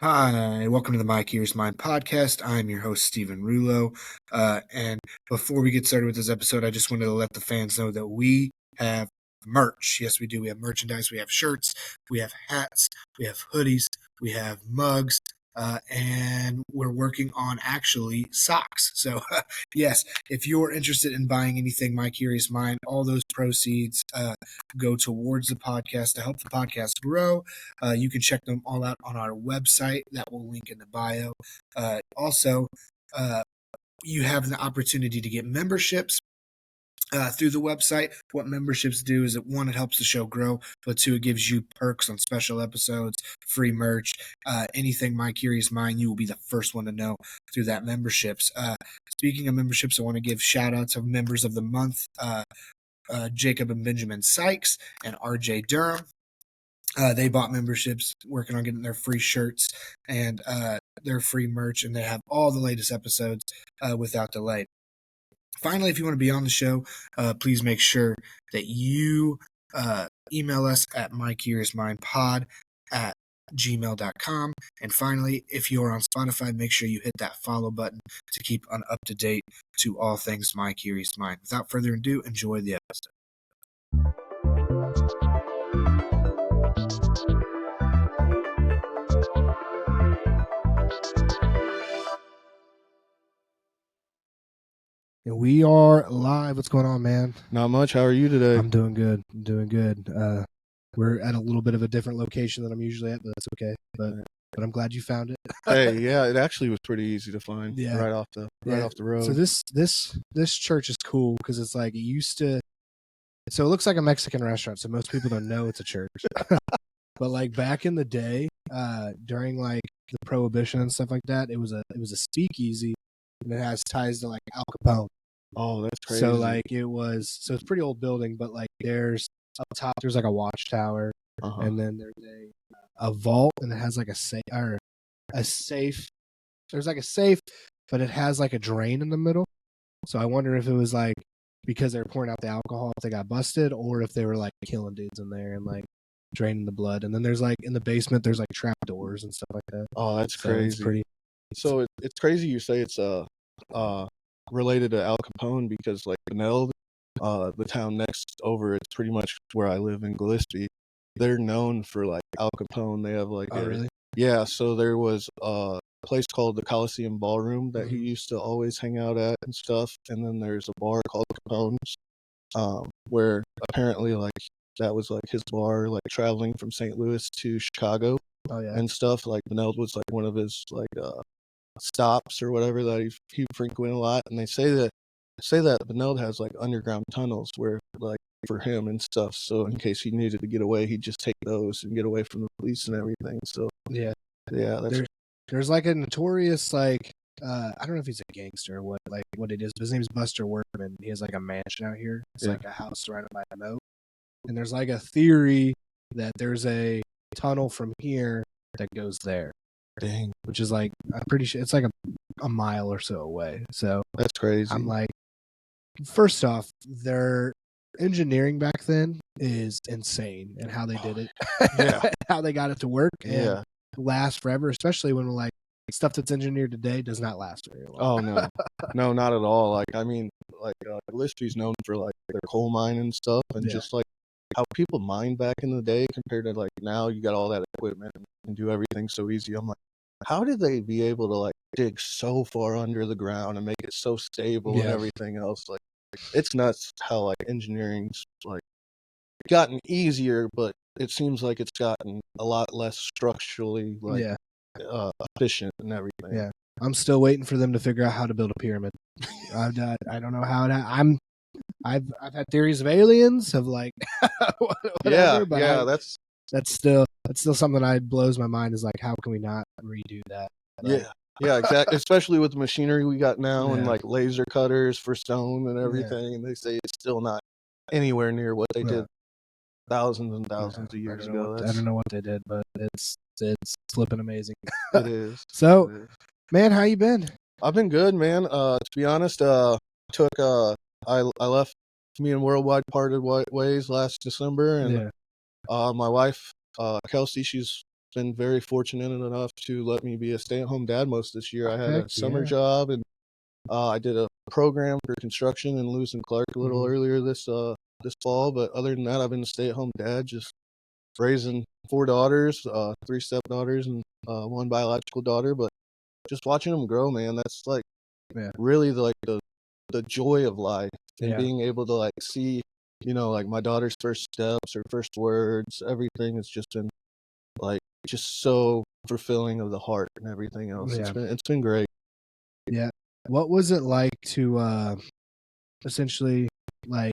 Hi, welcome to the My Curious Mind podcast. I'm your host, Stephen Rulo. And before we get started with this episode, I just wanted to let the fans know that we have merch. Yes, we do. We have merchandise. We have shirts. We have hats. We have hoodies. We have mugs. And we're working on actually socks. So, yes, if you're interested in buying anything My Curious Mind, all those proceeds go towards the podcast to help the podcast grow. You can check them all out on our website that will link in the bio. Also, you have the opportunity to get memberships through the website. What memberships do is that one, it helps the show grow, but two, it gives you perks on special episodes, free merch, anything My Curious Mind, you will be the first one to know through that memberships. Speaking of memberships, I want to give shout outs of members of the month, Jacob and Benjamin Sykes and RJ Durham. They bought memberships, working on getting their free shirts and their free merch, and they have all the latest episodes without delay. Finally, if you want to be on the show, please make sure that you email us at mycuriousmindpod@gmail.com. And finally, if you're on Spotify, make sure you hit that follow button to keep up to date to all things My Curious Mind. Without further ado, enjoy the episode. And we are live. What's going on, man? Not much. How are you today? I'm doing good. We're at a little bit of a different location than I'm usually at, but that's okay. But I'm glad you found it. Hey, yeah, it actually was pretty easy to find. Yeah. right off the road. So this church is cool because it's like it used to. So it looks like a Mexican restaurant, so most people don't know it's a church. But like back in the day, during like the Prohibition and stuff like that, it was a speakeasy, and it has ties to like Al Capone. Oh, that's crazy. So like it's a pretty old building, but like there's up top there's like a watchtower, and then there's a vault, and it has like a safe. There's like a safe, but it has like a drain in the middle. So I wonder if it was like because they were pouring out the alcohol if they got busted, or if they were like killing dudes in there and like draining the blood. And then there's like in the basement there's like trap doors and stuff like that. Oh, that's So crazy. it's pretty. So it's crazy you say it's related to Al Capone because like Beneld, the town next over, it's pretty much where I live in Gillespie. They're known for like Al Capone. They have like really? Yeah, so there was a place called the Coliseum Ballroom that he used to always hang out at and stuff, and then there's a bar called Capone's, where apparently like that was like his bar, like traveling from St. Louis to Chicago. Oh yeah. And stuff. Like Beneld was like one of his like stops or whatever that he frequented a lot, and they say that Beneld has like underground tunnels where like for him and stuff. So in case he needed to get away, he'd just take those and get away from the police and everything. So yeah, that's there's like a notorious like I don't know if he's a gangster or what it is, but his name's Buster Workman. He has like a mansion out here. It's like a house surrounded by a moat, and there's like a theory that there's a tunnel from here that goes there. Dang. Which is like I'm pretty sure it's like a mile or so away. So that's crazy. I'm like, first off, their engineering back then is insane, and how they did it, how they got it to work, and last forever. Especially when like stuff that's engineered today does not last very long. Oh no, no, not at all. Like I mean, like Gillespie's known for like their coal mine and stuff, and just like how people mined back in the day compared to like now. You got all that equipment and do everything so easy. I'm like, how did they be able to like dig so far under the ground and make it so stable and everything else? Like, it's nuts how like engineering's like gotten easier, but it seems like it's gotten a lot less structurally like efficient and everything. Yeah, I'm still waiting for them to figure out how to build a pyramid. I don't know how to. I've had theories of aliens, of like whatever, but that's still something that blows my mind, is like, how can we not redo that? But, yeah, exactly. Especially with the machinery we got now and like laser cutters for stone and everything, and they say it's still not anywhere near what they did thousands and thousands of years ago. I don't know what they did, but it's flipping amazing. It is. So, man, how you been? I've been good, man. To be honest, I left. Me and Worldwide parted ways last December, and my wife, Kelsey, she's been very fortunate enough to let me be a stay-at-home dad most this year. I had Heck a summer yeah. job, and I did a program for construction in Lewis and Clark a little earlier this fall. But other than that, I've been a stay-at-home dad, just raising 4 daughters, 3 stepdaughters, and 1 biological daughter. But just watching them grow, man, that's like really the joy of life, and being able to like see, like my daughter's first steps, her first words, everything has just been like just so fulfilling of the heart and everything else. Yeah. It's been great. Yeah. What was it like to essentially like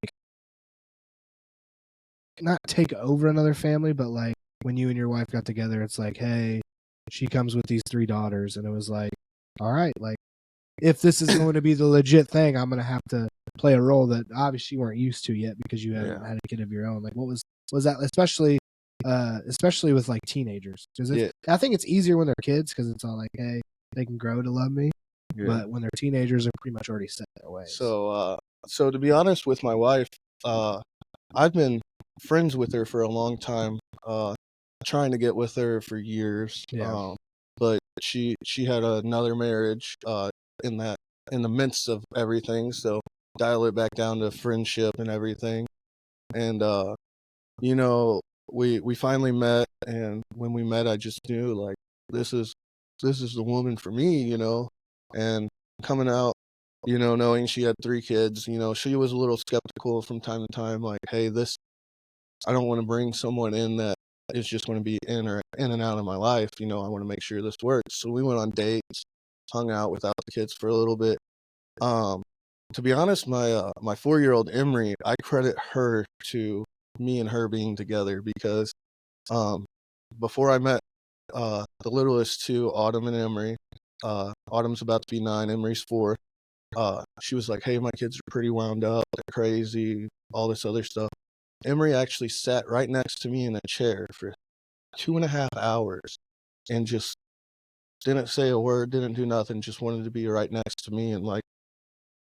not take over another family, but like when you and your wife got together, it's like, hey, she comes with these 3 daughters, and it was like, all right, like if this is going to be the legit thing, I'm going to have to play a role that obviously you weren't used to yet because you hadn't had a kid of your own. Like, what was that, especially with like teenagers? Because I think it's easier when they're kids because it's all like, hey, they can grow to love me. But when they're teenagers, they're pretty much already set their ways. So to be honest with my wife, I've been friends with her for a long time, trying to get with her for years. But she had another marriage in the midst of everything, so dial it back down to friendship and everything. And we finally met, and when we met, I just knew like this is the woman for me, and coming out, knowing she had 3 kids, she was a little skeptical from time to time, like, hey, I don't want to bring someone in that is just going to be in and out of my life. I want to make sure this works. So we went on dates, hung out without the kids for a little bit. To be honest, my 4-year-old Emery, I credit her to me and her being together because before I met the littlest 2, Autumn and Emery, Autumn's about to be 9, Emery's 4. She was like, hey, my kids are pretty wound up, they're crazy, all this other stuff. Emery actually sat right next to me in a chair for 2.5 hours and just didn't say a word, didn't do nothing, just wanted to be right next to me. And like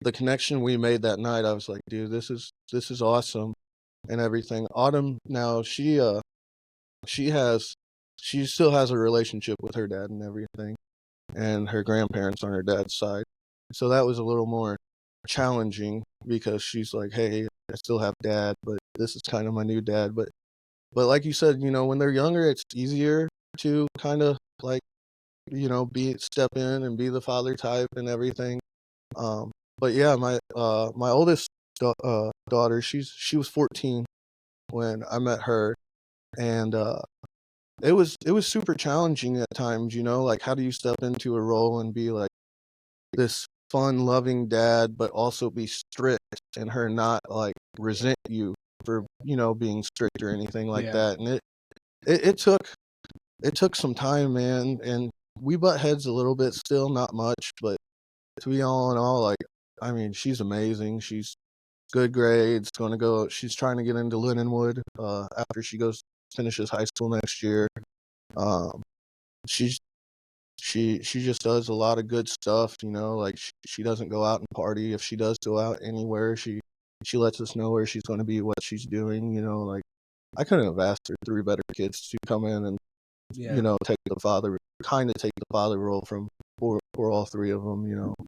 the connection we made that night, I was like, dude, this is awesome and everything. Autumn now, she still has a relationship with her dad and everything, and her grandparents on her dad's side. So that was a little more challenging because she's like, hey, I still have dad, but this is kind of my new dad. But like you said, when they're younger, it's easier to kind of like, step in and be the father type and everything. But yeah, my oldest daughter, she was 14 when I met her, and it was super challenging at times. Like how do you step into a role and be like this fun, loving dad, but also be strict, and her not like resent you for being strict or anything like that. And it took some time, man, and we butt heads a little bit still, not much, but to be all in all, like, I mean, she's amazing. She's good grades, she's trying to get into Lindenwood after she finishes high school next year. She's she just does a lot of good stuff, like she doesn't go out and party. If she does go out anywhere, she lets us know where she's going to be, what she's doing, like I couldn't have asked her 3 better kids to come in and take the father role for all 3 of them,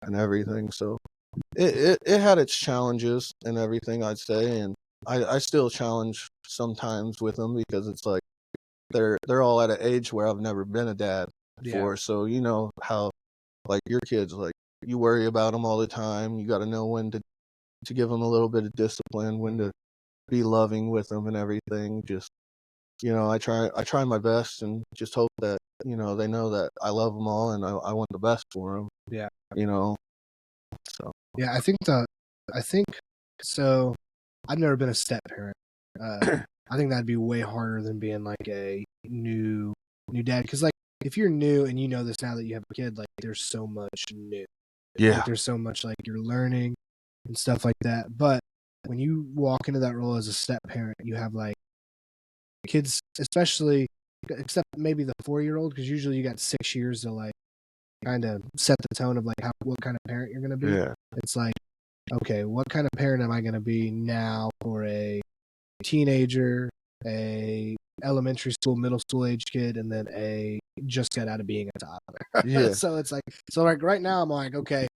and everything. So it had its challenges and everything, I'd say, and I still challenge sometimes with them because it's like they're all at an age where I've never been a dad before. So how like your kids, like you worry about them all the time. You got to know when to give them a little bit of discipline, when to be loving with them and everything. Just I try my best and just hope that they know that I love them all and I want the best for them. Yeah. So yeah, I think so. I've never been a step parent. I think that'd be way harder than being like a new dad. Because like if you're new and this now that you have a kid, like there's so much new. Like, there's so much like you're learning and stuff like that. But when you walk into that role as a step parent, you have like kids, especially except maybe the 4-year-old, because usually you got 6 years to like kind of set the tone of like what kind of parent you're going to be. Yeah. It's like, okay, what kind of parent am I going to be now for a teenager, a elementary school, middle school age kid, and then a just got out of being a toddler. Yeah. So it's like, so like right now I'm like, okay,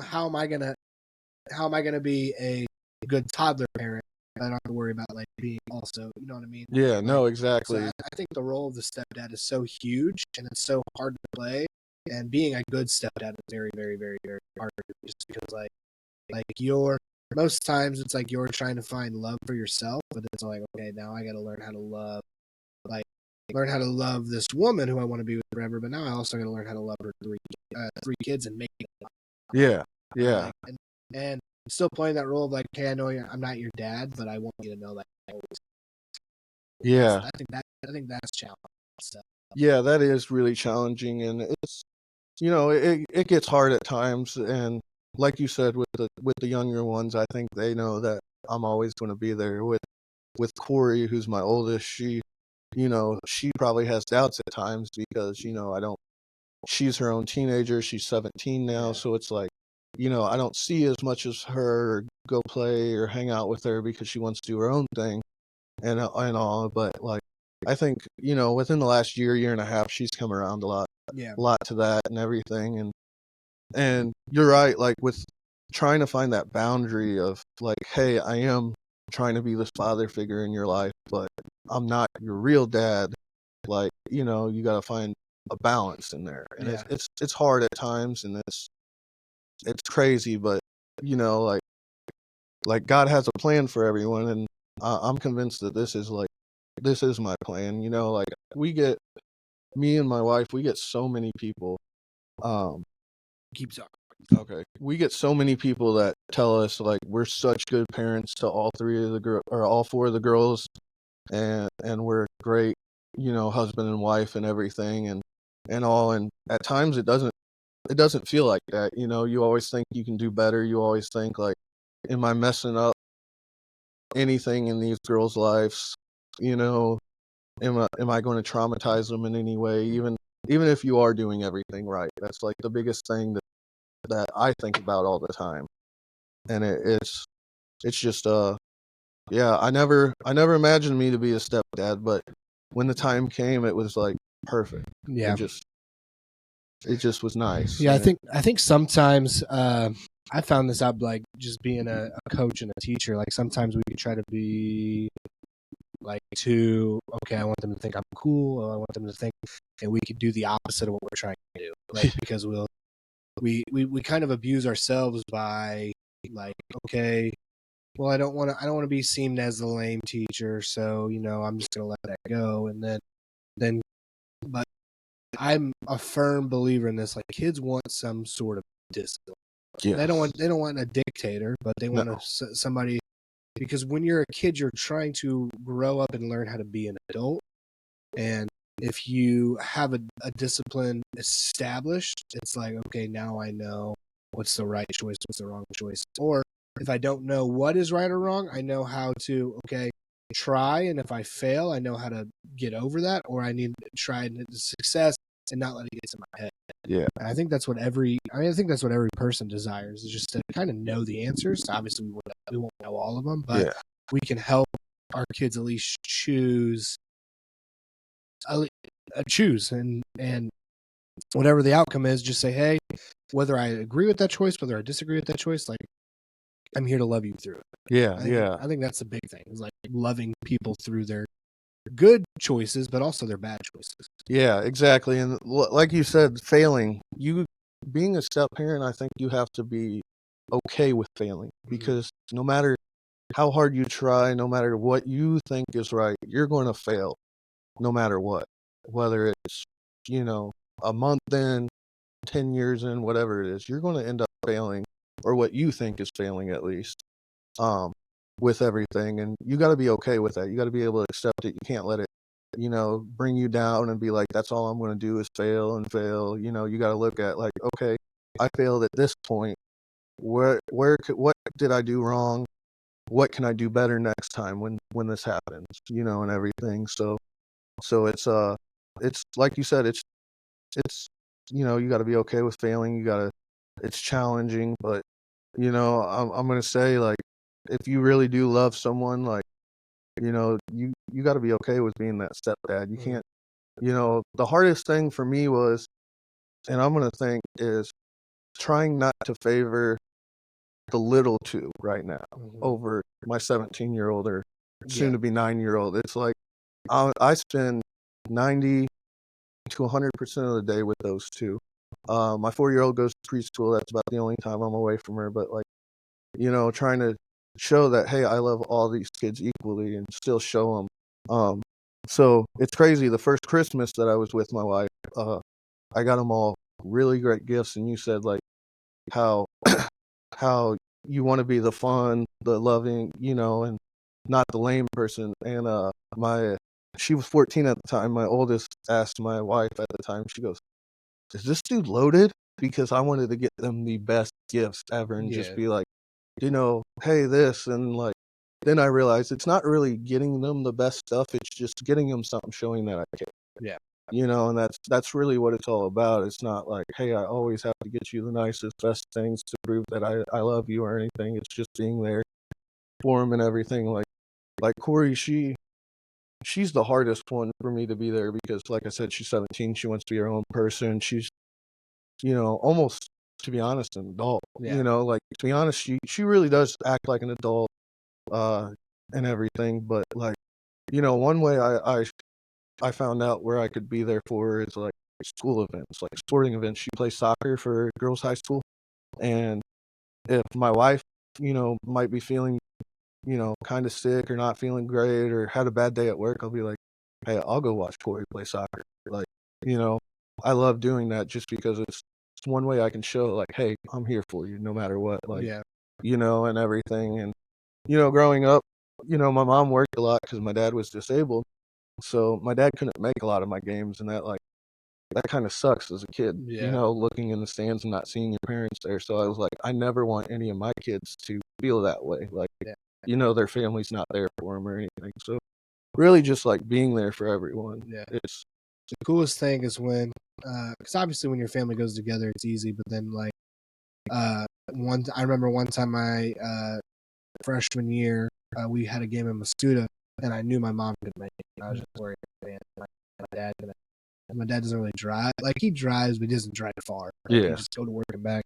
how am I gonna be a good toddler parent? I don't have to worry about like being also, you know what I mean? Yeah, Like, no, so exactly. I think the role of the stepdad is so huge and it's so hard to play. And being a good stepdad is very, very, very, very hard just because like you're most times it's like you're trying to find love for yourself, but it's like, okay, now I gotta learn how to love this woman who I want to be with forever, but now I also gotta learn how to love her three kids and make it. Yeah, yeah. Like, and still playing that role of like, hey, I know I'm not your dad, but I want you to know that I always. Yeah. I think that's challenging. So. Yeah, that is really challenging, and it's it gets hard at times, and like you said, with the younger ones, I think they know that I'm always going to be there. With Corey, who's my oldest, she probably has doubts at times because I don't. She's her own teenager. She's 17 now, so it's like I don't see as much as her or go play or hang out with her because she wants to do her own thing and all. But like I think within the last year and a half, she's come around a lot to that and everything. And you're right, like with trying to find that boundary of like, hey, I am trying to be this father figure in your life, but I'm not your real dad. Like, you got to find a balance in there, and it's hard at times, and it's crazy, but like God has a plan for everyone, and I'm convinced that this is my plan. Like me and my wife, we get so many people. Keep talking. Okay. We get so many people that tell us like we're such good parents to all all four of the girls, and we're great, husband and wife and everything, and all. And at times it doesn't feel like that. You always think you can do better. You always think like, am I messing up anything in these girls' lives? Am I going to traumatize them in any way? Even if you are doing everything right, that's like the biggest thing that I think about all the time. And it's just yeah, I never imagined me to be a stepdad, but when the time came, it was like perfect. Yeah, it just was nice. Yeah, I think sometimes I found this out like just being a coach and a teacher. Like sometimes we could try to be like okay, I want them to think I'm cool, or I want them to think, and we could do the opposite of what we're trying to do. Like because we kind of abuse ourselves by like, okay, well, I don't want to be seen as the lame teacher, so I'm just gonna let that go, and then but I'm a firm believer in this. Like kids want some sort of discipline. Yes. They don't want a dictator, but they want somebody, because when you're a kid, you're trying to grow up and learn how to be an adult. And if you have a discipline established, it's like, okay, now I know what's the right choice, what's the wrong choice. Or if I don't know what is right or wrong, I know how to, okay, try. And if I fail, I know how to get over that, or I need to try the success and not let it get to my head. Yeah. And I think that's what every person desires, is just to kind of know the answers. Obviously, we won't know all of them, but we can help our kids at least choose and whatever the outcome is, just say, hey, whether I agree with that choice, whether I disagree with that choice, like I'm here to love you through it. I think that's the big thing, is like loving people through their good choices, but also their bad choices. Yeah, exactly. And like you said, failing, being a step parent, I think you have to be okay with failing, because no matter how hard you try, no matter what you think is right, you're going to fail no matter what, whether it's, a month in, 10 years in, whatever it is, you're going to end up failing, or what you think is failing at least, with everything. And you got to be okay with that. You got to be able to accept it. You can't let it, bring you down and be like, that's all I'm going to do is fail and fail. You got to look at like, okay, I failed at this point. What did I do wrong? What can I do better next time when this happens, and everything. So it's like you said, it's you got to be okay with failing. It's challenging, but I'm going to say, like, if you really do love someone, like, you got to be okay with being that stepdad. You Mhm. can't, the hardest thing for me was, and I'm going to think, is trying not to favor the little two right now Mhm. over my 17-year-old or soon Yeah. to be 9-year-old. It's like I spend 90 to 100% of the day with those two. My 4-year-old goes to preschool. That's about the only time I'm away from her. But, like, trying to show that, hey, I love all these kids equally and still show them. So it's crazy. The first Christmas that I was with my wife, I got them all really great gifts. And you said, like, how how you want to be the fun, the loving, and not the lame person. And she was 14 at the time. My oldest asked my wife at the time. She goes, "Is this dude loaded?" Because I wanted to get them the best gifts ever and just Yeah. be like, hey, this. And, like, then I realized it's not really getting them the best stuff. It's just getting them something showing that I care. Yeah. And that's really what it's all about. It's not like, hey, I always have to get you the nicest, best things to prove that I love you or anything. It's just being there for them and everything. Like Corey, she's the hardest one for me to be there because, like I said, she's 17. She wants to be her own person. She's, almost, to be honest, an adult. Yeah. Like, to be honest, she really does act like an adult, and everything. But, like, one way I found out where I could be there for her is, like, school events, like sporting events. She plays soccer for girls' high school, and if my wife, might be feeling, kind of sick or not feeling great or had a bad day at work, I'll be like, hey, I'll go watch Corey play soccer. Like, I love doing that just because it's one way I can show, like, hey, I'm here for you no matter what. Like, Yeah. and everything. And, growing up, my mom worked a lot because my dad was disabled. So my dad couldn't make a lot of my games, and that kind of sucks as a kid, Yeah. looking in the stands and not seeing your parents there. So I was like, I never want any of my kids to feel that way. Like, Yeah. their family's not there for them or anything. So really just, like, being there for everyone. Yeah. It's The coolest thing is when, because obviously when your family goes together, it's easy. But then, like, I remember one time my freshman year, we had a game in Masuda, and I knew my mom could make it. I was just worried, man, my dad gonna. And my dad doesn't really drive. Like, he drives, but he doesn't drive far. Like, Yeah. he just go to work and back.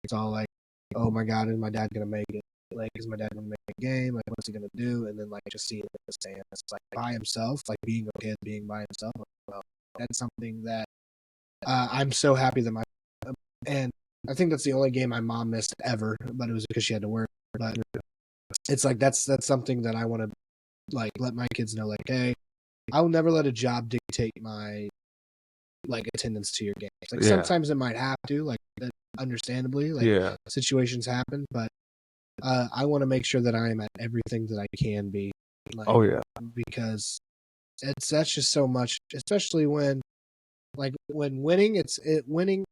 It's all like, oh my god, is my dad gonna make it? Like, is my dad gonna make a game? Like, what's he gonna do? And then, like, just seeing it in the stands, it's like by himself, like being a kid, being by himself. Well, that's something that I'm so happy that and I think that's the only game my mom missed ever, but it was because she had to work. But it's like that's something that I want to, like, let my kids know, like, hey, I will never let a job dictate my, like, attendance to your games. Like, Yeah. sometimes it might have to, like, understandably, like, Yeah. situations happen, but I want to make sure that I am at everything that I can be. Like, Oh, yeah. because that's just so much, especially when, like, when winning, winning,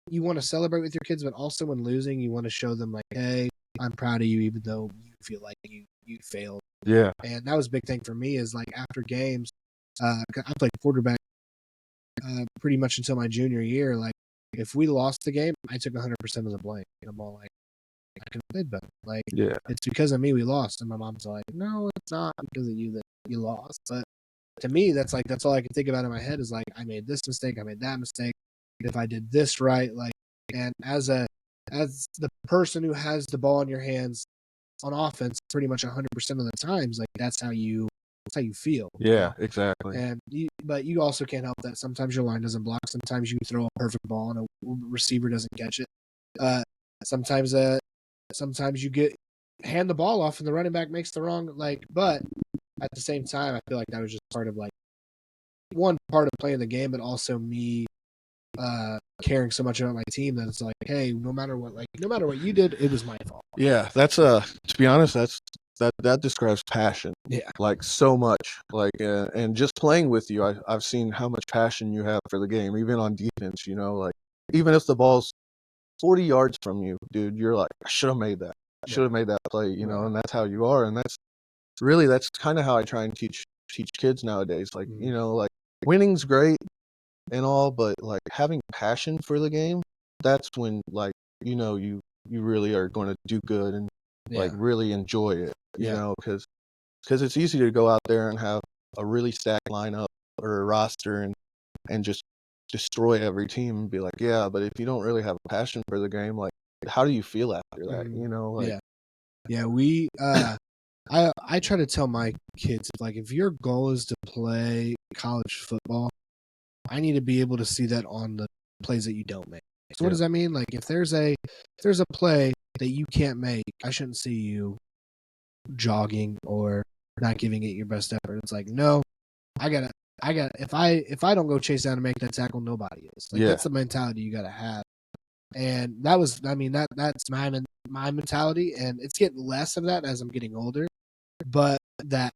you want to celebrate with your kids, but also when losing, you want to show them, like, hey, I'm proud of you, even though you feel like you failed. Yeah. And that was a big thing for me, is, like, after games, I played quarterback pretty much until my junior year. Like, if we lost the game, I took 100% of the blame. And I'm all like, I could have played better. Like, Yeah. it's because of me we lost. And my mom's like, no, it's not because of you that you lost. But to me, that's all I can think about in my head is, like, I made this mistake, I made that mistake. If I did this right, like, and as the person who has the ball in your hands on offense, pretty much 100% of the times, like, that's how you feel. Yeah, exactly. And but you also can't help that. Sometimes your line doesn't block. Sometimes you throw a perfect ball and a receiver doesn't catch it. Sometimes you hand the ball off and the running back makes the wrong, like. But at the same time, I feel like that was just part of, like, one part of playing the game, but also me caring so much about my team that it's like, hey, no matter what you did, it was my fault. Yeah, that's to be honest, that describes passion. Yeah. Like, so much. Like, and just playing with you, I've seen how much passion you have for the game, even on defense. Like, even if the ball's 40 yards from you, dude, you're like, I should have made that. I should have made that play. Right. And that's how you are, and that's kind of how I try and teach kids nowadays. Like, like, winning's great and all, but, like, having passion for the game, that's when, like, you really are going to do good and, like, really enjoy it, Yeah. because because it's easy to go out there and have a really stacked lineup or a roster and just destroy every team and be like, yeah, but if you don't really have a passion for the game, like, how do you feel after that? You know, like, yeah. We I try to tell my kids, like, if your goal is to play college football, I need to be able to see that on the plays that you don't make. So what does that mean? Like, if there's a play that you can't make, I shouldn't see you jogging or not giving it your best effort. It's like, no, I gotta if I don't go chase down and make that tackle, nobody is. Like, that's the mentality you gotta have. And that's my mentality, and it's getting less of that as I'm getting older. But that,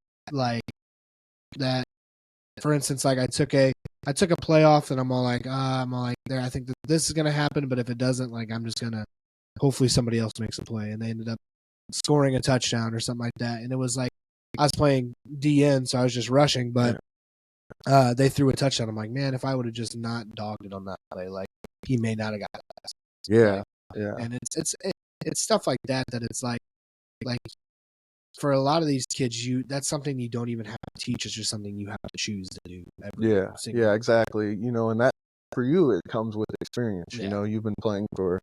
for instance, like I took a playoff, and I'm all like there. I think that this is gonna happen, but if it doesn't, like, I'm just gonna hopefully somebody else makes a play, and they ended up scoring a touchdown or something like that. And it was like I was playing DN, so I was just rushing, but they threw a touchdown. I'm like, man, if I would have just not dogged it on that play, like, he may not have got that. yeah, like, yeah. And it's stuff like that it's like for a lot of these kids, that's something you don't even have to teach. It's just something you have to choose to do. Yeah, exactly. You know, and that for you, it comes with experience. You know, you've been playing for,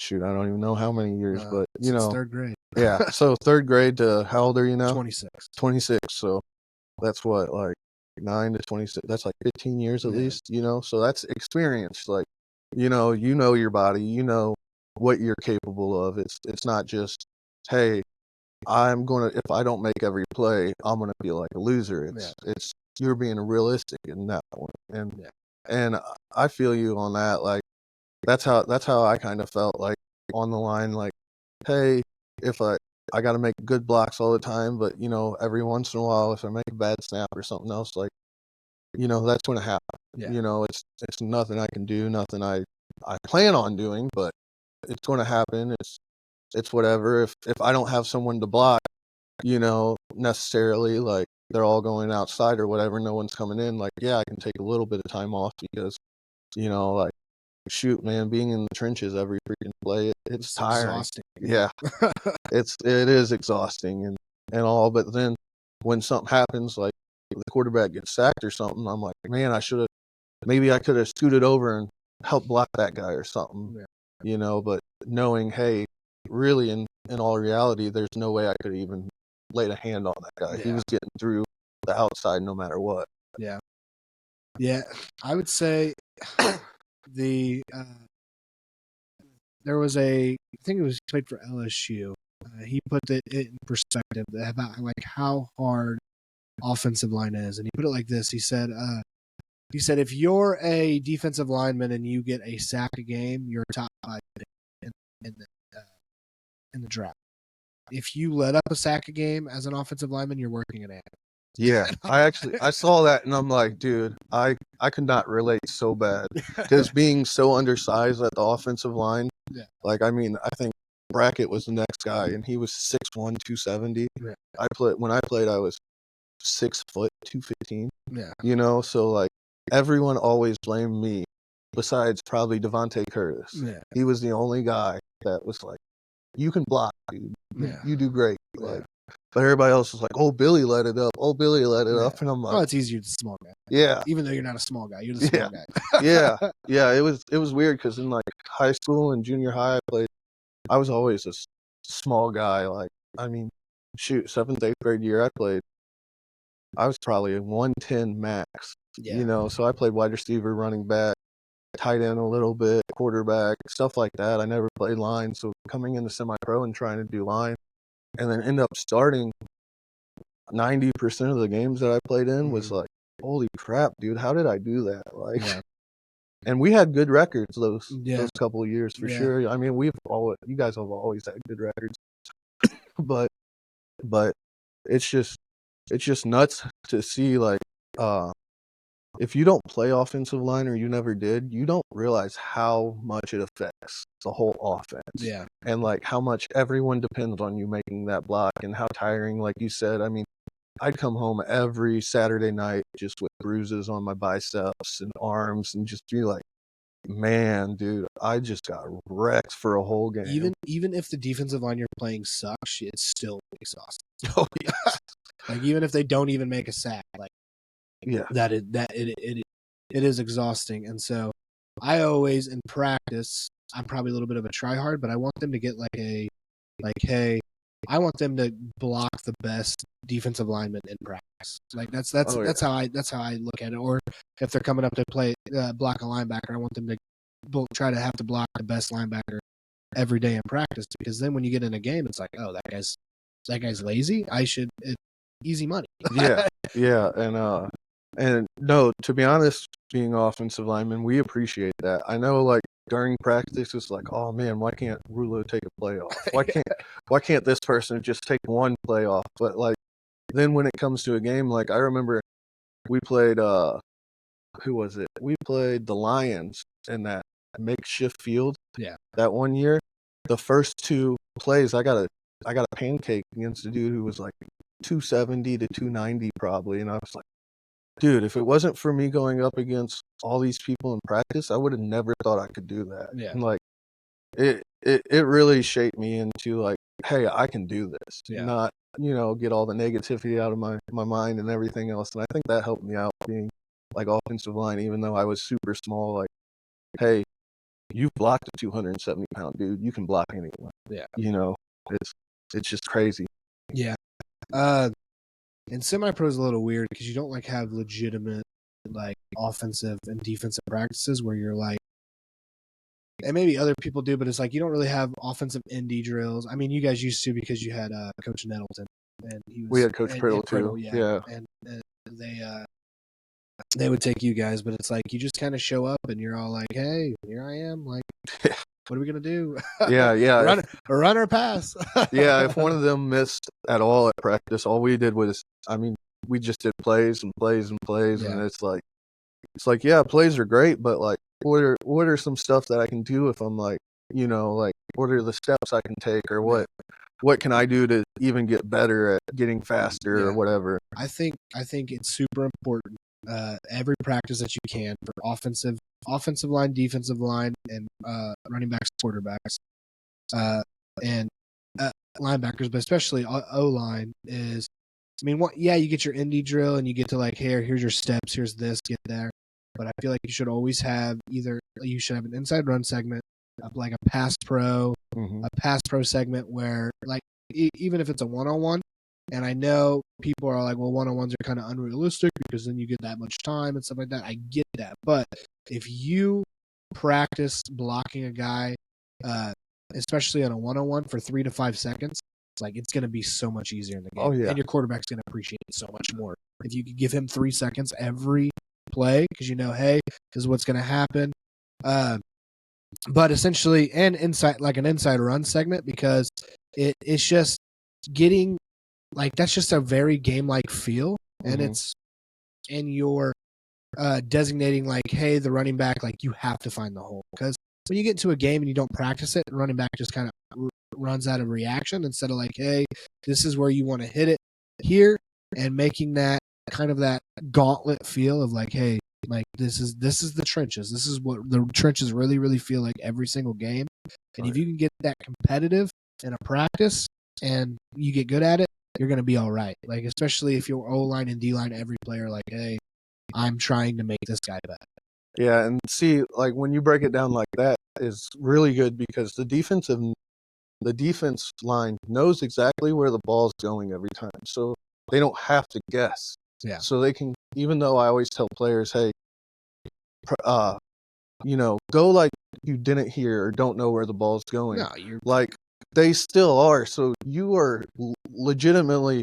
shoot, I don't even know how many years, but you know, third grade. Yeah, so third grade to how old are you now? 26. 26. So that's what, like 9 to 26. That's like 15 years at least. You know, so that's experience. Like, you know your body. You know what you're capable of. It's not just, hey, if I don't make every play, I'm gonna feel like a loser. It's you're being realistic in that point, and I feel you on that. Like, that's how I kind of felt, like, on the line. Like, hey, if I got to make good blocks all the time, but you know, every once in a while, if I make a bad snap or something else, like, you know, that's going to happen. You know, it's nothing I can do, nothing I plan on doing, but it's going to happen. It's whatever. If I don't have someone to block, you know, necessarily, like, they're all going outside or whatever, no one's coming in, like, yeah, I can take a little bit of time off because, you know, like, shoot, man, being in the trenches every freaking play, it's tiring. Exhausting. Yeah. it is exhausting and all, but then when something happens, like the quarterback gets sacked or something, I'm like, man, maybe I could have scooted over and helped block that guy or something. You know, but knowing, hey, really, in all reality, there's no way I could even laid a hand on that guy. He was getting through the outside no matter what. Yeah, I would say there was I think it was played for LSU. He put it in perspective about, like, how hard offensive line is, and he put it like this. He said, if you're a defensive lineman and you get a sack a game, you're top 5 in the draft. If you let up a sack a game as an offensive lineman, you're working an ant. Yeah, I saw that, and I'm like, dude, I could not relate so bad, because being so undersized at the offensive line, like, I mean, I think Brackett was the next guy, and he was 6'1", 270. When I played, I was 6 foot, 215. You know, so, like, everyone always blamed me, besides probably Devontae Curtis. He was the only guy that was like, you can block, dude. You do great. Like, but everybody else was like, oh, Billy let it up. Oh, Billy let it up. And I'm like, oh, it's easier to small guy. Yeah. Even though you're not a small guy, you're the small guy. Yeah. It was weird, because in, like, high school and junior high, I was always a small guy. Like, I mean, shoot, 7th, 8th grade year I was probably a 110 max. You know, so I played wide receiver, running back, tight end a little bit, quarterback, stuff like that. I never played line. So coming into semi-pro and trying to do line, and then end up starting 90% of the games that I played in, was like, holy crap, dude, how did I do that? Like, and we had good records those couple of years for sure. I mean, you guys have always had good records, but it's just nuts to see, like, if you don't play offensive line, or you never did, you don't realize how much it affects the whole offense. And, like, how much everyone depends on you making that block, and how tiring, like you said. I mean, I'd come home every Saturday night just with bruises on my biceps and arms, and just be like, man, dude, I just got wrecked for a whole game. Even if the defensive line you're playing sucks, it's still exhausting. Oh, yeah. Like even if they don't even make a sack, like it is exhausting. And so I always in practice, I'm probably a little bit of a tryhard, but I want them to get hey, I want them to block the best defensive lineman in practice. Like that's how I look at it. Or if they're coming up to play block a linebacker, I want them to try to have to block the best linebacker every day in practice, because then when you get in a game, it's like, oh, that guy's lazy. Easy money. Yeah, and no, to be honest, being offensive lineman, we appreciate that. I know, like during practice, it's like, oh man, why can't Rulo take a play off? Why can't this person just take one play off? But like then when it comes to a game, like I remember we played who was it? We played the Lions in that makeshift field. Yeah. That one year, the first two plays, I got a pancake against a dude who was like 270 to 290 probably, and I was like, dude, if it wasn't for me going up against all these people in practice, I would have never thought I could do that. Yeah. And like it really shaped me into like, hey, I can do this. Yeah. Not, get all the negativity out of my mind and everything else. And I think that helped me out being like offensive line, even though I was super small. Like, hey, you've blocked a 270-pound dude. You can block anyone. Yeah. It's just crazy. Yeah. And semi-pro is a little weird because you don't like have legitimate like offensive and defensive practices where you're like, and maybe other people do, but it's like you don't really have offensive ND drills. I mean, you guys used to because you had Coach Nettleton, and we had Coach Priddle too. Yeah. And they would take you guys, but it's like you just kind of show up and you're all like, hey, here I am, like. What are we gonna do? Yeah. Run or pass. Yeah, if one of them missed at all at practice, all we did was, we just did plays and plays and plays, and it's like, yeah, plays are great, but like, what are some stuff that I can do if I'm like, like, what are the steps I can take, or what can I do to even get better at getting faster or whatever? I think it's super important. Every practice that you can for offensive line, defensive line, and running backs, quarterbacks, and linebackers, but especially O-line is, you get your indie drill and you get to like, here's your steps, here's this, get there. But I feel like you should always have you should have an inside run segment, like a pass pro segment where like, even if it's a one-on-one, and I know people are like, well, one-on-ones are kind of unrealistic because then you get that much time and stuff like that. I get that. But if you practice blocking a guy, especially on a one-on-one for 3 to 5 seconds, it's going to be so much easier in the game. Oh, yeah. And your quarterback's going to appreciate it so much more. If you could give him 3 seconds every play, because hey, this is what's going to happen. But essentially, and inside, like an inside run segment, because it's just getting, like, that's just a very game-like feel, and and you're designating like, hey, the running back, like, you have to find the hole, because when you get into a game and you don't practice it, the running back just kind of runs out of reaction instead of like, hey, this is where you want to hit it here, and making that kind of that gauntlet feel of like, hey, like this is the trenches. This is what the trenches really, really feel like every single game. And if you can get that competitive in a practice and you get good at it, you're going to be all right. Like, especially if you're O-line and D-line, every player, like, hey, I'm trying to make this guy better. Yeah, and see, like, when you break it down like that, is really good because the defense line knows exactly where the ball's going every time, so they don't have to guess. Yeah. So they can, even though I always tell players, hey, go like you didn't hear or don't know where the ball's going. No, you're like, they still are. So you are legitimately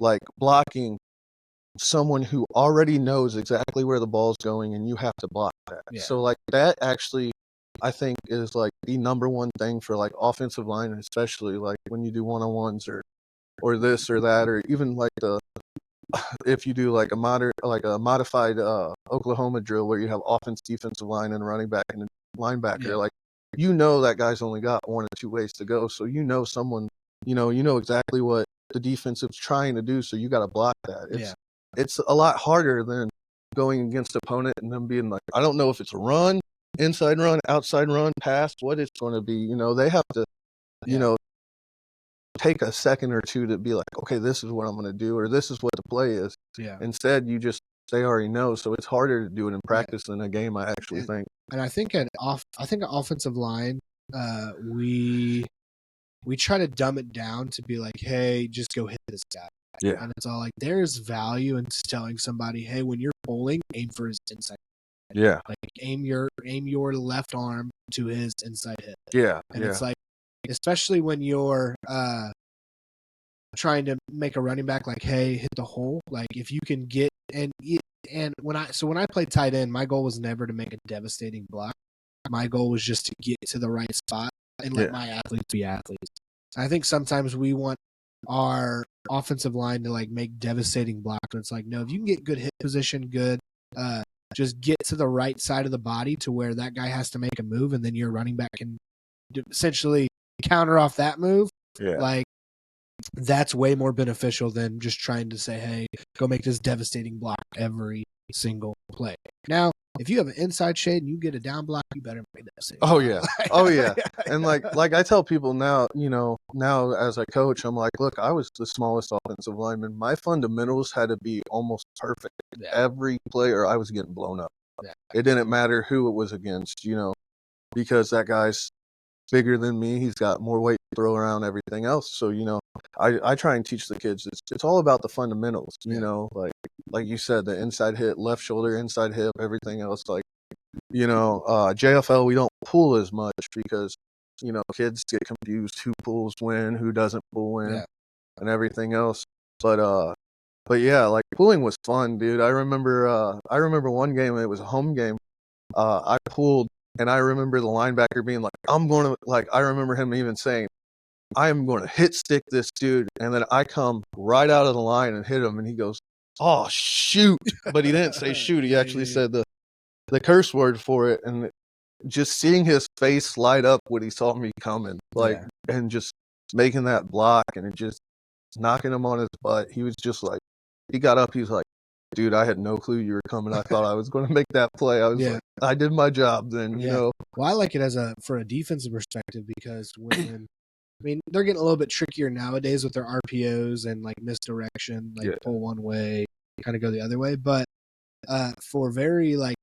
like blocking someone who already knows exactly where the ball's going, and you have to block that. Yeah. So like that actually, I think, is like the number one thing for like offensive line, especially like when you do one-on-ones or this or that, or even like if you do like a modified Oklahoma drill where you have offense, defensive line, and a running back and a linebacker, like, that guy's only got 1 or 2 ways to go. So someone, exactly what the defense is trying to do. So you got to block that. It's a lot harder than going against opponent and them being like, I don't know if it's a run, inside run, outside run, pass, what it's going to be. They have to, take a second or two to be like, okay, this is what I'm going to do, or this is what the play is. Yeah. Instead, they already know, so it's harder to do it in practice than a game, I actually think. And I think an offensive line, we try to dumb it down to be like, hey, just go hit this guy. Yeah. And it's all like, there's value in telling somebody, hey, when you're bowling, aim for his inside. Yeah. Like aim your left arm to his inside hip. Yeah. And it's like, especially when you're trying to make a running back, like, hey, hit the hole. Like if you can get and when I played tight end, my goal was never to make a devastating block. My goal was just to get to the right spot and let my athletes be athletes. I think sometimes we want our offensive line to like make devastating blocks. And it's like, no, if you can get good hit position, just get to the right side of the body to where that guy has to make a move, and then your running back can essentially counter off that move. Yeah. Like that's way more beneficial than just trying to say, hey, go make this devastating block every single play. Now, if you have an inside shade and you get a down block, you better make that same. Oh yeah. Oh yeah. And like I tell people now, now as a coach, I'm like, look, I was the smallest offensive lineman. My fundamentals had to be almost perfect. Yeah. Every player I was getting blown up. Yeah. It didn't matter who it was against, because that guy's bigger than me. He's got more weight to throw around, everything else. So, I try and teach the kids it's all about the fundamentals, like you said, the inside hit, left shoulder, inside hip, everything else. Like, JFL, we don't pull as much because, kids get confused who pulls when, who doesn't pull when, and everything else. But yeah, like pulling was fun, dude. I remember one game, it was a home game. I pulled, and I remember the linebacker being like, I remember him even saying, I am going to hit stick this dude. And then I come right out of the line and hit him, and he goes, oh, shoot. But he didn't say shoot. He actually said the curse word for it. And just seeing his face light up when he saw me coming, and just making that block and it just knocking him on his butt. He was just like, he got up. He was like, dude, I had no clue you were coming. I thought I was going to make that play. I was like, I did my job then, Well, I like it for a defensive perspective because when they're getting a little bit trickier nowadays with their RPOs and like misdirection, like pull one way, kind of go the other way. But for very like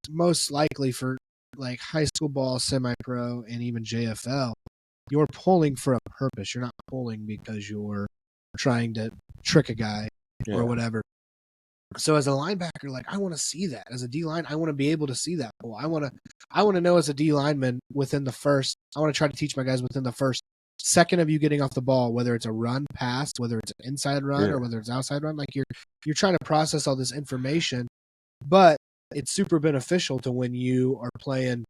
most likely for like high school ball, semi-pro, and even JFL, you're pulling for a purpose. You're not pulling because you're trying to trick a guy or whatever. So as a linebacker, like I want to see that. As a D line, I want to be able to see that pull. I want to know as a D lineman I want to try to teach my guys within the first second of you getting off the ball, whether it's a run, pass, whether it's an inside run or whether it's outside run. Like you're trying to process all this information, but it's super beneficial to when you're playing,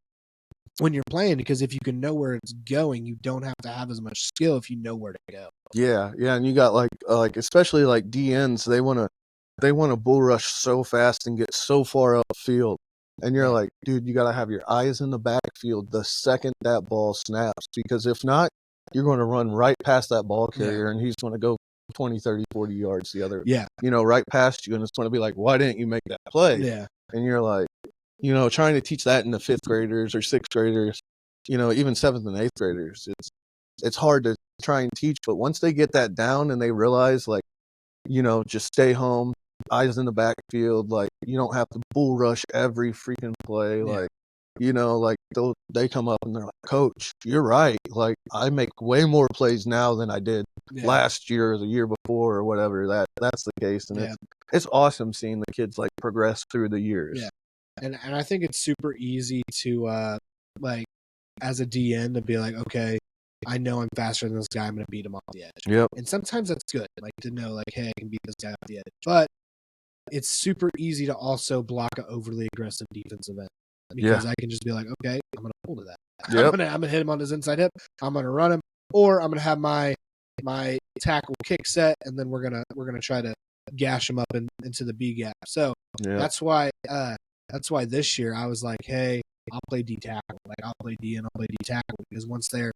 because if you can know where it's going, you don't have to have as much skill if you know where to go. Yeah, and you got like especially like DNs, they want to bull rush so fast and get so far upfield. And you're like, dude, you got to have your eyes in the backfield the second that ball snaps, because if not, you're going to run right past that ball carrier and he's going to go 20, 30, 40 yards the other, right past you. And it's going to be like, why didn't you make that play? Yeah. And you're like, trying to teach that in the 5th graders or 6th graders, even 7th and 8th graders. It's hard to try and teach, but once they get that down and they realize like, just stay home, eyes in the backfield, like you don't have to bull rush every freaking play. Like, they come up and they're like, Coach, you're right. Like I make way more plays now than I did last year or the year before or whatever. That's the case. And it's awesome seeing the kids like progress through the years. Yeah. And I think it's super easy to like as a DN to be like, okay, I know I'm faster than this guy, I'm going to beat him off the edge. Yep. And sometimes that's good, like to know like, hey, I can beat this guy off the edge. But it's super easy to also block an overly aggressive defensive end because I can just be like, okay, I'm going to pull to that. Yep. I'm going to hit him on his inside hip. I'm going to run him, or I'm going to have my tackle kick set, and then we're gonna try to gash him up into the B gap. So that's why this year I was like, hey, I'll play D tackle. Like I'll play D and I'll play D tackle because once they're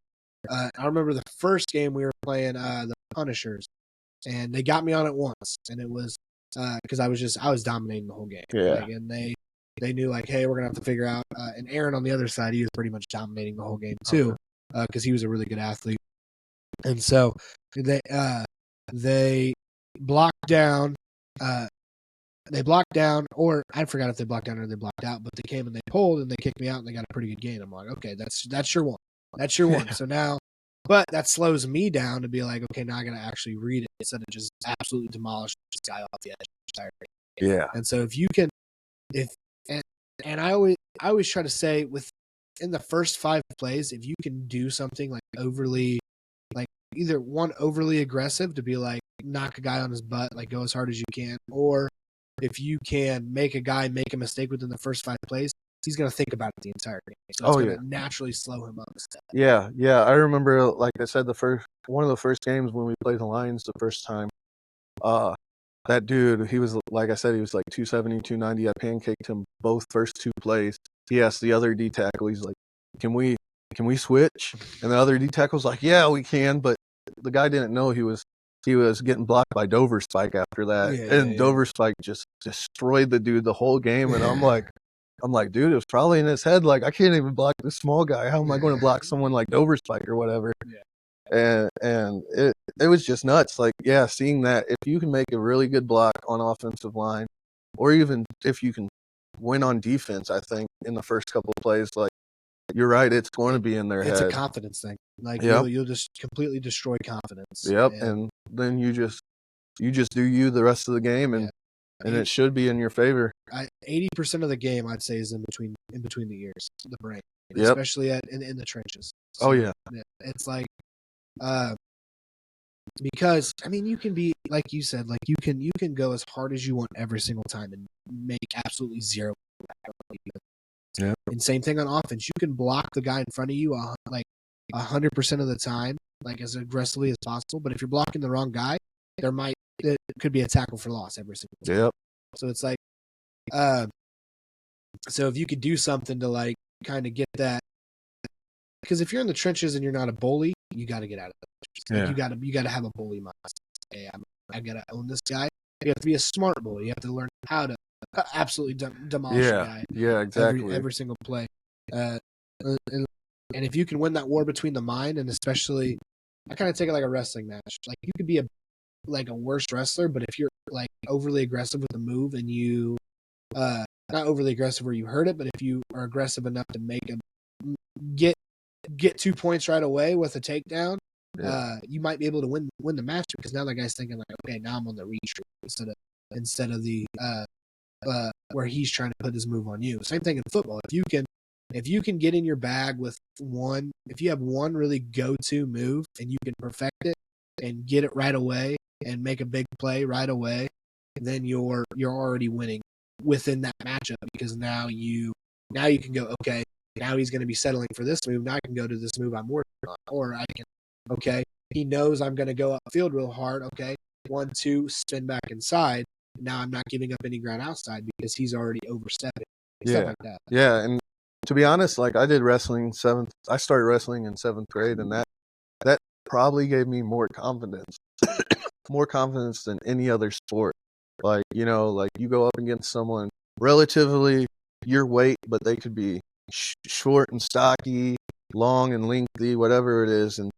I remember the first game we were playing the Punishers, and they got me on it once, and it was because I was dominating the whole game. Yeah. Like, and they knew like, hey, we're gonna have to figure out. And Aaron on the other side, he was pretty much dominating the whole game too, because he was a really good athlete. And so They blocked down. They blocked down, or I forgot if they blocked down or they blocked out, but they came and they pulled and they kicked me out and they got a pretty good gain. I'm like, okay, that's your one. That's your one. So now, but that slows me down to be like, okay, now I got to actually read it instead of just absolutely demolish this guy off the edge. Yeah. And so if you can, and I always try to say in the first 5 plays, if you can do something like overly, like either one overly aggressive to be like knock a guy on his butt, like go as hard as you can, or if you can make a guy make a mistake within the first 5 plays, he's going to think about it the entire game. So it's going to naturally slow him up a step. Yeah, yeah. I remember, like I said, one of the first games when we played the Lions the first time. That dude, he was, like I said, he was like 270, 290. I pancaked him both first 2 plays. He asked the other D tackle, he's like, "Can we switch?" And the other D tackle's like, "Yeah, we can." But the guy didn't know he was getting blocked by Dover Spike after that, Dover Spike just destroyed the dude the whole game. And I'm like, dude, it was probably in his head. Like, I can't even block this small guy. How am I going to block someone like Dover Spike or whatever? Yeah. And it was just nuts. Like, yeah, seeing that if you can make a really good block on offensive line, or even if you can win on defense, I think in the first couple of plays, like, you're right, it's going to be in their head. It's a confidence thing. Like, you'll just completely destroy confidence. Yep. And then you just do you the rest of the game, and it should be in your favor. 80% of the game, I'd say, is in between the ears, the brain, especially in the trenches. So, it's like, because I mean, you can be, like you said, like you can go as hard as you want every single time and make absolutely zero. Yeah. And same thing on offense. You can block the guy in front of you like 100% of the time, like as aggressively as possible. But if you're blocking the wrong guy, it could be a tackle for loss every single time. Yep. So it's like, so if you could do something to like kind of get that, because if you're in the trenches and you're not a bully, you got to get out of the trenches. Like you got to have a bully mindset. Hey, I got to own this guy. You have to be a smart bully. You have to learn how to absolutely demolish a guy. Yeah, exactly. Every single play. And if you can win that war between the mind, and especially, I kind of take it like a wrestling match. Like, you could be a worse wrestler, but if you're like overly aggressive with a move and you, not overly aggressive where you hurt it, but if you are aggressive enough to make him get 2 points right away with a takedown, you might be able to win the match, because now that guy's thinking like, okay, now I'm on the retreat instead of the where he's trying to put his move on you. Same thing in football. If you can get in your bag with if you have one really go-to move and you can perfect it and get it right away and make a big play right away, then you're already winning within that matchup, because now you can go, okay, now he's going to be settling for this move. Now I can go to this move I'm working on. Or I can, okay, he knows I'm going to go upfield real hard. Okay, 1, 2, spin back inside. Now I'm not giving up any ground outside because he's already overstepping. Stuff like that. Yeah, and to be honest, like, I did wrestling I started wrestling in 7th grade, and that probably gave me more confidence. More confidence than any other sport. Like, like you go up against someone relatively your weight, but they could be short and stocky, long and lengthy, whatever it is. And,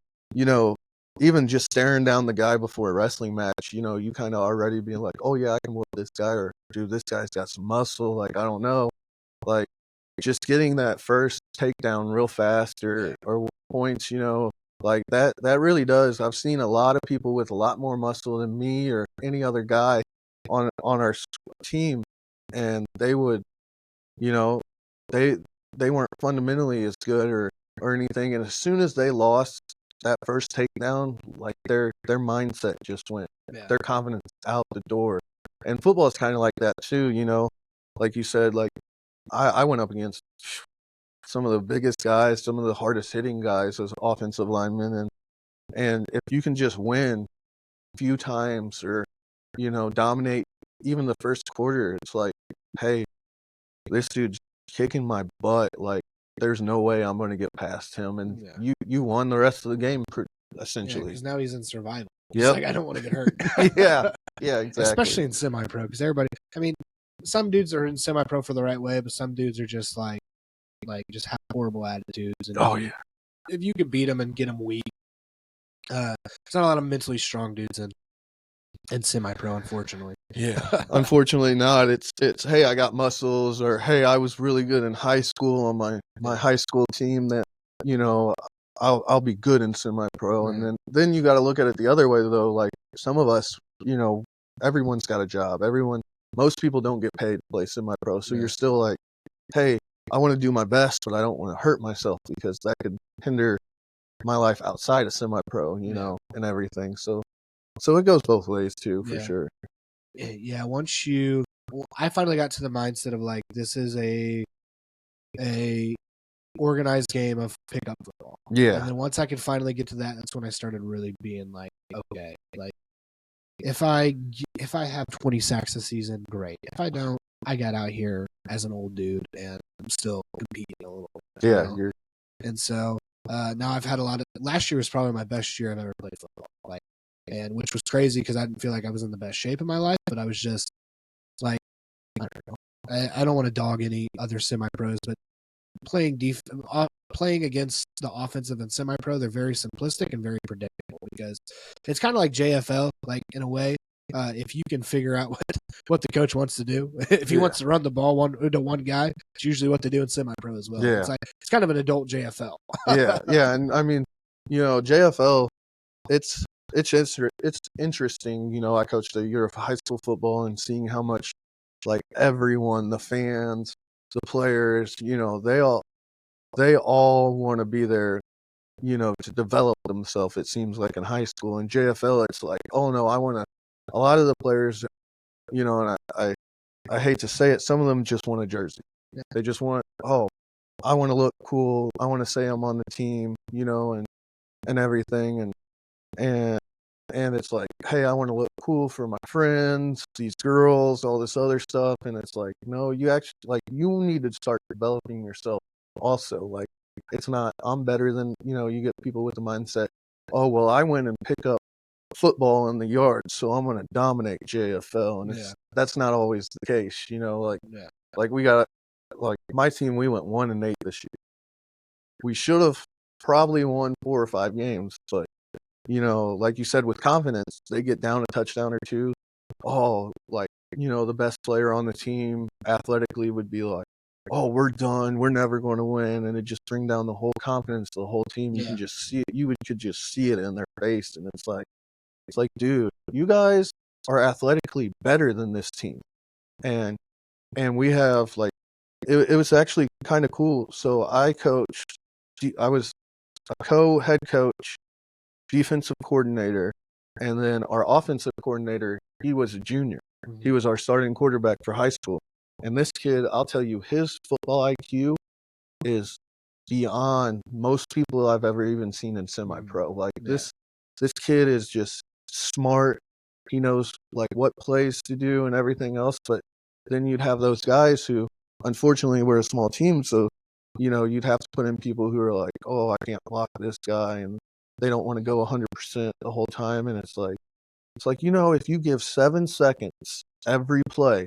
even just staring down the guy before a wrestling match, you kind of already being like, oh yeah, I can whoop this guy, or dude, this guy's got some muscle. Like, I don't know. Like, just getting that first takedown real fast or points, like that really does. I've seen a lot of people with a lot more muscle than me or any other guy on our team, and they would, they weren't fundamentally as good or anything. And as soon as they lost that first takedown, like their mindset just went, their confidence out the door. And football is kind of like that too, like you said. Like, I went up against some of the biggest guys, some of the hardest hitting guys as offensive linemen, and if you can just win a few times or dominate even the first quarter, it's like, hey, this dude's kicking my butt. Like, there's no way I'm going to get past him, and you won the rest of the game essentially. Because now he's in survival. Yeah, like, I don't want to get hurt. yeah, exactly. Especially in semi-pro, because everybody. I mean, some dudes are in semi-pro for the right way, but some dudes are just like just have horrible attitudes. And if you can beat them and get them weak, There's not a lot of mentally strong dudes in semi-pro, unfortunately. Yeah, unfortunately not. It's hey, I got muscles, or hey, I was really good in high school on my high school team. That you know, I'll be good in semi-pro, Right. and then you got to look at it the other way though. Like some of us, everyone's got a job. Most people don't get paid to play semi-pro, so Yeah. you're still like, hey, I want to do my best, but I don't want to hurt myself because that could hinder my life outside of semi-pro, and everything. So it goes both ways too, for Yeah. sure. Yeah, I finally got to the mindset of like this is a organized game of pickup football. Yeah. And then once I could finally get to that, that's when I started really being like, okay, like if I have 20 sacks a season, great. If I don't, I got out here as an old dude and I'm still competing a little bit. Yeah, And so now I've had last year was probably my best year I've ever played football. And which was crazy because I didn't feel like I was in the best shape of my life, but I was just like, I don't know. I don't want to dog any other semi-pros, but playing against the offensive and semi-pro, they're very simplistic and very predictable because it's kind of like JFL, like in a way. If you can figure out what the coach wants to do, if he wants to run the ball to one guy, it's usually what they do in semi-pro as well. Yeah. It's kind of an adult JFL. yeah, and I mean, JFL, it's interesting. I coached a year of high school football and seeing how much like everyone, the fans, the players, they all want to be there, to develop themselves. It seems like in high school. In JFL, it's like, oh no, I want to. A lot of the players, and I hate to say it, some of them just want a jersey. Yeah. They just want, oh, I want to look cool. I want to say I'm on the team, and everything, and it's like, hey, I want to look cool for my friends, these girls, all this other stuff, and it's like, no, you actually you need to start developing yourself also. Like, it's not I'm better than you get people with the mindset, oh well, I went and pick up football in the yard, so I'm gonna dominate JFL, and that's not always the case, like we got like my team, we went 1-8 this year. We should have probably won 4 or 5 games, but like you said, with confidence, they get down a touchdown or two. Oh, the best player on the team athletically would be like, oh, we're done. We're never going to win. And it just bring down the whole confidence of the whole team. You can just see it. Could just see it in their face. And it's like, dude, you guys are athletically better than this team. And we have it was actually kind of cool. So I was a co-head coach, defensive coordinator, and then our offensive coordinator, he was a junior. Mm-hmm. He was our starting quarterback for high school. And this kid, I'll tell you, his football IQ is beyond most people I've ever even seen in semi-pro. This kid is just smart. He knows what plays to do and everything else. But then you'd have those guys who, unfortunately, we're a small team, so you'd have to put in people who are like, oh, I can't block this guy, and they don't want to go 100% the whole time. And it's like if you give 7 seconds every play,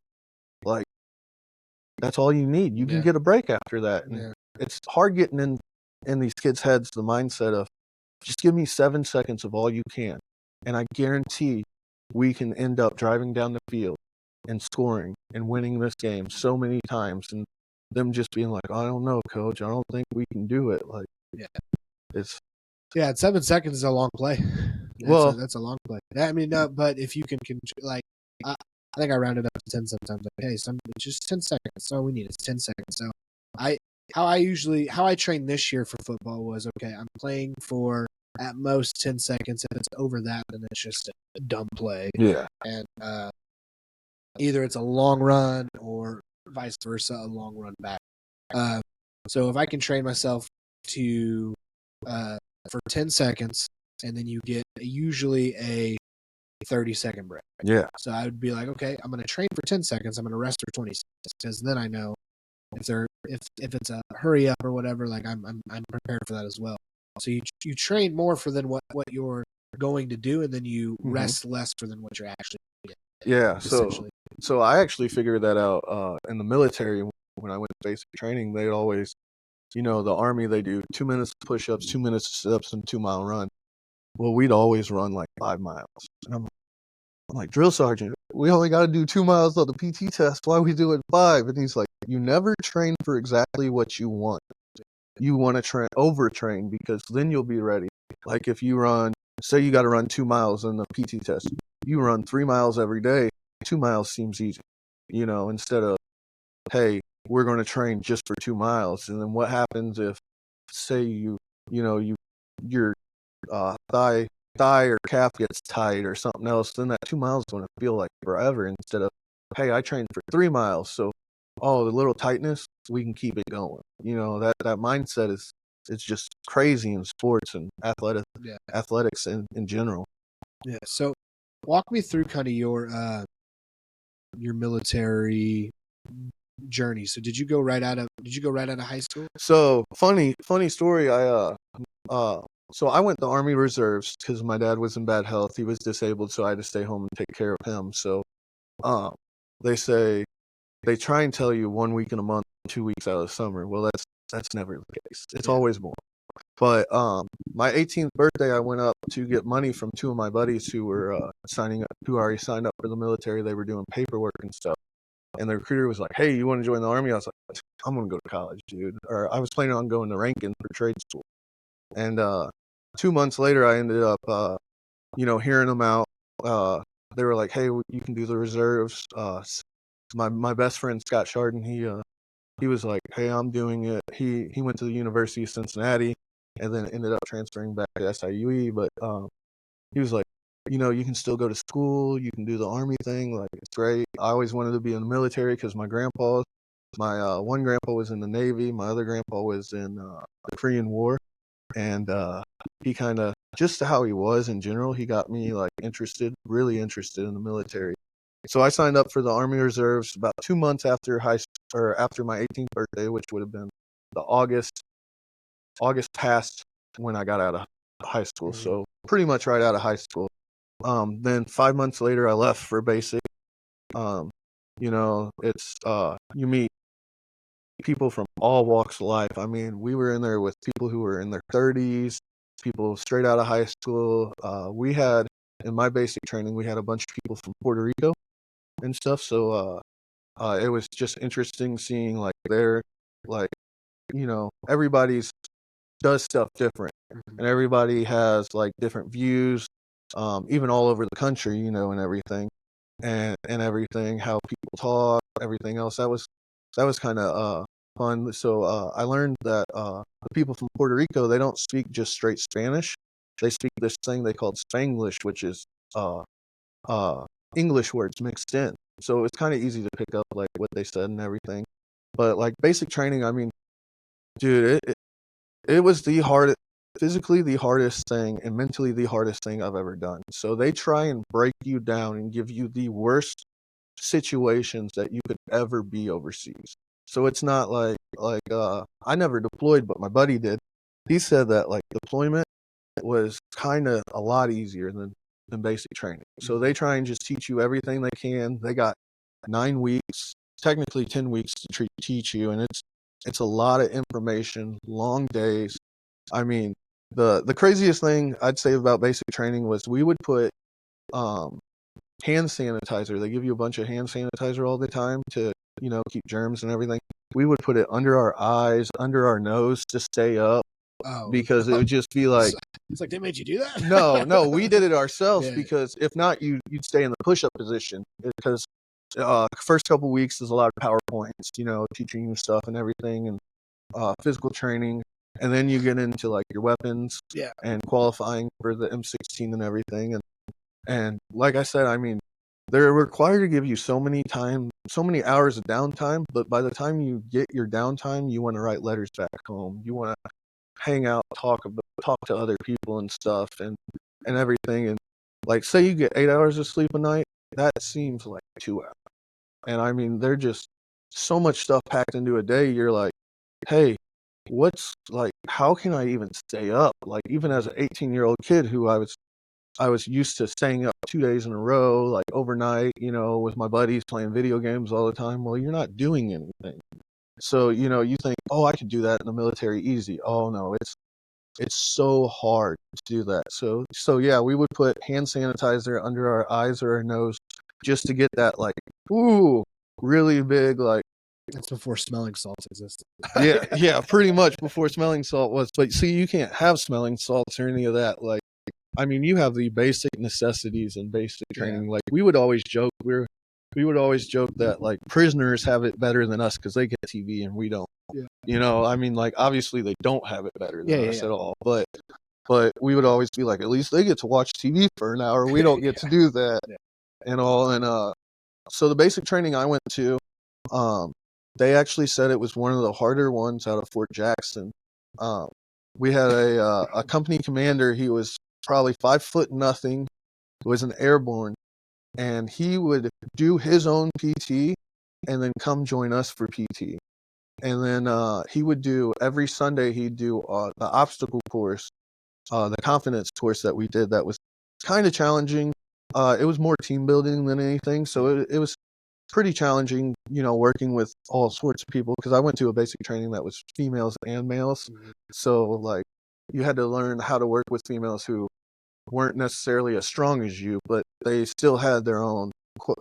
that's all you need. You can get a break after that. And it's hard getting in these kids' heads the mindset of just give me 7 seconds of all you can, and I guarantee we can end up driving down the field and scoring and winning this game so many times. And them just being like, I don't know, coach, I don't think we can do it. It's 7 seconds is a long play. That's a long play. I mean, no, but if you can I think I rounded up to 10 sometimes. Like, hey, just 10 seconds. That's all we need is 10 seconds. So how I trained this year for football was, okay, I'm playing for at most 10 seconds. If it's over that, then it's just a dumb play. Yeah. And either it's a long run or vice versa, a long run back. So if I can train myself to for 10 seconds, and then you get usually a 30-second break. Yeah. So I would be like, okay, I'm going to train for 10 seconds. I'm going to rest for 20 seconds, because then I know if it's a hurry up or whatever, I'm prepared for that as well. So you train more for than what you're going to do, and then you rest less for than what you're actually doing. Yeah. So I actually figured that out in the military. When I went to basic training, they'd always, the Army, they do 2 minutes push-ups, 2 minutes sit-ups, and 2 mile run. well, we'd always run like 5 miles. And I'm like, drill sergeant, we only got to do 2 miles on the PT test. Why we doing 5? And he's like, you never train for exactly what you want. You want to overtrain, because then you'll be ready. Like if you run, say you got to run 2 miles in the PT test, you run 3 miles every day. 2 miles seems easy, instead of, hey, we're going to train just for 2 miles. And then what happens if, say your thigh or calf gets tight or something else? Then that 2 miles is going to feel like forever, instead of, hey, I trained for 3 miles, so the little tightness, we can keep it going. That mindset is just crazy in sports and athletics in general. Yeah. So walk me through kind of your military journey. So did you go right out of high school? So funny story. So I went to Army Reserves because my dad was in bad health. He was disabled, so I had to stay home and take care of him. So they try and tell you 1 week in a month, 2 weeks out of the summer. Well, that's never the case. It's always more. But my 18th birthday, I went up to get money from 2 of my buddies who were who already signed up for the military. They were doing paperwork and stuff. And the recruiter was like, hey, you want to join the Army? I was like, I'm going to go to college, dude. Or I was planning on going to Rankin for trade school. And 2 months later, I ended up, hearing them out. They were like, hey, you can do the reserves. My best friend, Scott Chardon, he was like, hey, I'm doing it. He went to the University of Cincinnati and then ended up transferring back to SIUE. But he was like, you can still go to school. You can do the Army thing. Like, it's great. I always wanted to be in the military because my one grandpa was in the Navy. My other grandpa was in the Korean War. And he kind of, just how he was in general, he got me like really interested in the military. So I signed up for the Army Reserves about 2 months after after my 18th birthday, which would have been the August past when I got out of high school. Mm-hmm. So pretty much right out of high school. Then 5 months later, I left for basic. It's you meet people from all walks of life. I mean, we were in there with people who were in their 30s, people straight out of high school. We had, in my basic training, we had a bunch of people from Puerto Rico and stuff. So it was just interesting seeing like everybody's does stuff different, and everybody has like different views, even all over the country, and everything, and everything, how people talk, everything else. That was kind of fun. So I learned that the people from Puerto Rico, they don't speak just straight Spanish. They speak this thing they called Spanglish, which is English words mixed in. So it's kind of easy to pick up like what they said and everything. But like basic training, I mean, dude, it was physically the hardest thing and mentally the hardest thing I've ever done. So they try and break you down and give you the worst situations that you could ever be overseas. So it's not like I never deployed, but my buddy did. He said that like deployment was kind of a lot easier than basic training. So they try and just teach you everything they can. They got 9 weeks, technically 10 weeks to teach you, and it's a lot of information, long days. I mean, the craziest thing I'd say about basic training was we would put hand sanitizer. They give you a bunch of hand sanitizer all the time to, keep germs and everything. We would put it under our eyes, under our nose to stay up. Because it would just be like, it's like they made you do that. No, we did it ourselves. Yeah. Because if not, you'd stay in the push-up position. Because first couple weeks is a lot of PowerPoints, teaching you stuff and everything, and physical training, and then you get into like your weapons, and qualifying for the M16 and everything, and like I said, I mean, they're required to give you so many hours of downtime, but by the time you get your downtime, you want to write letters back home. You want to hang out, talk to other people and stuff, and everything. And like, say you get 8 hours of sleep a night, that seems like 2 hours. And I mean, they're just so much stuff packed into a day. You're like, hey, how can I even stay up? Like, even as an 18-year-old kid who I was used to staying up 2 days in a row, like overnight, with my buddies playing video games all the time. Well, you're not doing anything. So, you think, oh, I could do that in the military easy. Oh, no, it's so hard to do that. So yeah, we would put hand sanitizer under our eyes or our nose just to get that like, ooh, really big, like, That's before smelling salts existed. yeah, pretty much before smelling salt was. But see, you can't have smelling salts or any of that. Like, I mean, you have the basic necessities and basic training. Like, we would always joke that like prisoners have it better than us because they get TV and we don't. Yeah. You know, I mean, like, obviously they don't have it better than us Yeah. at all. But we would always be like, at least they get to watch TV for an hour. We don't get to do that and all. And so the basic training I went to, they actually said it was one of the harder ones out of Fort Jackson. We had a company commander. He was probably 5'0", was an airborne, and he would do his own PT and then come join us for PT. And then he would do every Sunday. He'd do the obstacle course, the confidence course that we did. That was kind of challenging. It was more team building than anything, so it was pretty challenging, you know, working with all sorts of people because I went to a basic training that was females and males. So like you had to learn how to work with females who weren't necessarily as strong as you, but they still had their own,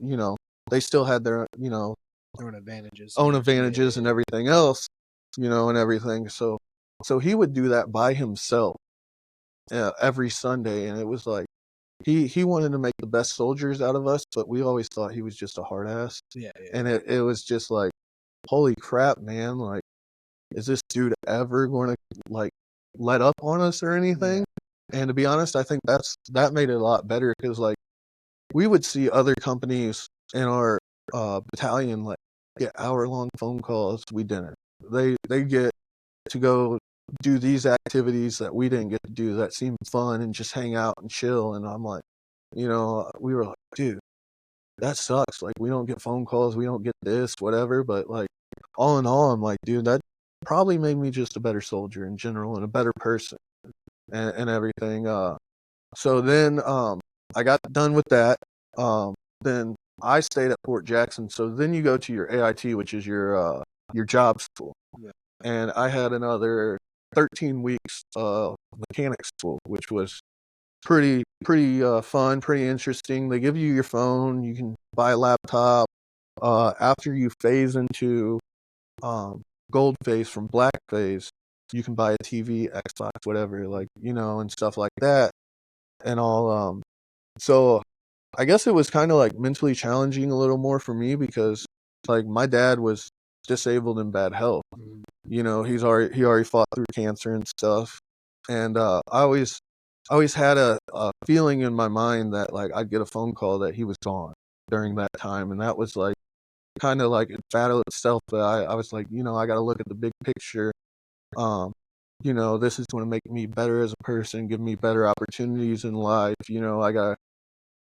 you know, they still had their, you know, Own advantages. and everything else, you know, and everything. So he would do that by himself every Sunday, and it was like he wanted to make the best soldiers out of us, but we always thought he was just a hard ass. And it was just like, holy crap, man! Like, is this dude ever going to like let up on us or anything? And to be honest, I think that made it a lot better because like we would see other companies in our battalion like get hour-long phone calls. We didn't. They get to go do these activities that we didn't get to do that seemed fun and just hang out and chill. And I'm like, you know, we were like, dude, that sucks. Like, we don't get phone calls, we don't get this, whatever. But like, all in all, I'm like, dude, that probably made me just a better soldier in general and a better person and everything. So then I got done with that. Then I stayed at Fort Jackson. So then you go to your AIT, which is your job school. And I had another 13 weeks mechanic school, which was pretty fun, pretty interesting. They give you your phone, you can buy a laptop. After you phase into gold phase from black phase, you can buy a TV, Xbox, whatever, like, you know, and stuff like that and all. So I guess it was kind of like mentally challenging a little more for me because like my dad was disabled in bad health. You know, he already fought through cancer and stuff. And I always had a feeling in my mind that like I'd get a phone call that he was gone during that time. And that was like kind of like a battle itself. But I was like, you know, I got to look at the big picture. You know, this is going to make me better as a person, give me better opportunities in life. You know, I got to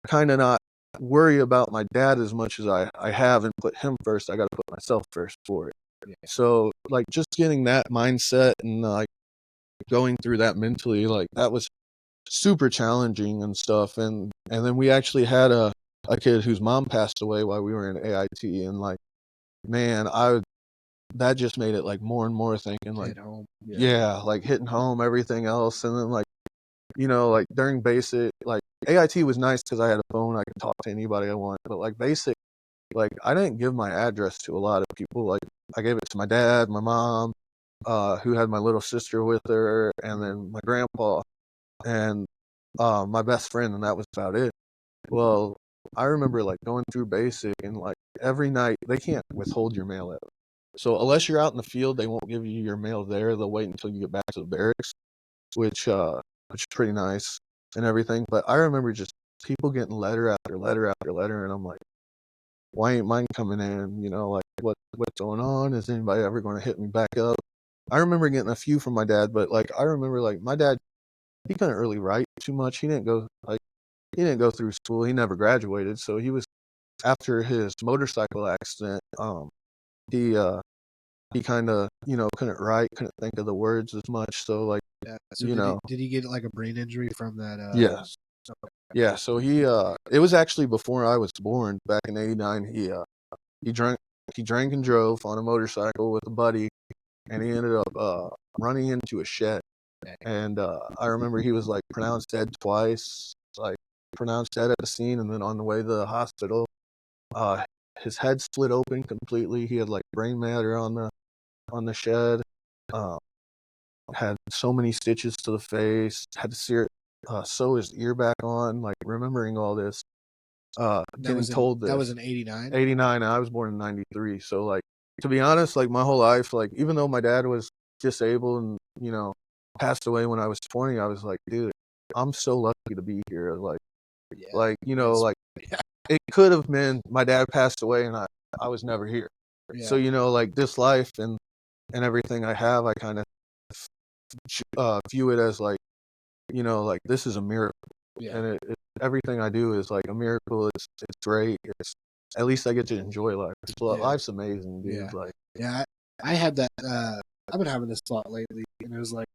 kind of not worry about my dad as much as I have and put him first. I got to put myself first for it. So like just getting that mindset and like going through that mentally, like that was super challenging and stuff. And then we actually had a kid whose mom passed away while we were in AIT, and like, man, that just made it like more and more thinking like, home. Like hitting home, everything else. And then like, you know, like during basic, like AIT was nice because I had a phone, I could talk to anybody I want. But like basic, like I didn't give my address to a lot of people. Like I gave it to my dad, my mom, who had my little sister with her, and then my grandpa and my best friend, and that was about it. Well, I remember like going through basic and like every night they can't withhold your mail ever. So unless you're out in the field, they won't give you your mail there. They'll wait until you get back to the barracks, which is pretty nice and everything. But I remember just people getting letter after letter after letter, and I'm like, why ain't mine coming in? You know, like what's going on? Is anybody ever going to hit me back up? I remember getting a few from my dad, but like I remember like my dad, he couldn't really write too much. He didn't go through school. He never graduated. So he was, after his motorcycle accident, he kind of, you know, couldn't write, couldn't think of the words as much. So like, So you know, did he get like a brain injury from that? Yes. Yeah. So it was actually before I was born, back in '89. He drank and drove on a motorcycle with a buddy, and he ended up running into a shed And I remember he was like pronounced dead twice, like pronounced dead at the scene, and then on the way to the hospital, uh, his head split open completely. He had like brain matter on the shed. Uh, had so many stitches to the face. Had to sew his ear back on. Like remembering all this, getting told this. That was in 89. 89. I was born in 93. So like, to be honest, like my whole life, like even though my dad was disabled and passed away when I was 20, I was like, dude, I'm so lucky to be here. Like it could have been my dad passed away and I was never here. Yeah. So like this life and everything I have, I kind of view it as like like this is a miracle. Yeah. And everything I do is like a miracle. It's great. It's at least I get to enjoy life. Life's amazing, dude. Yeah. Like I had that. I've been having this thought lately, and it was like,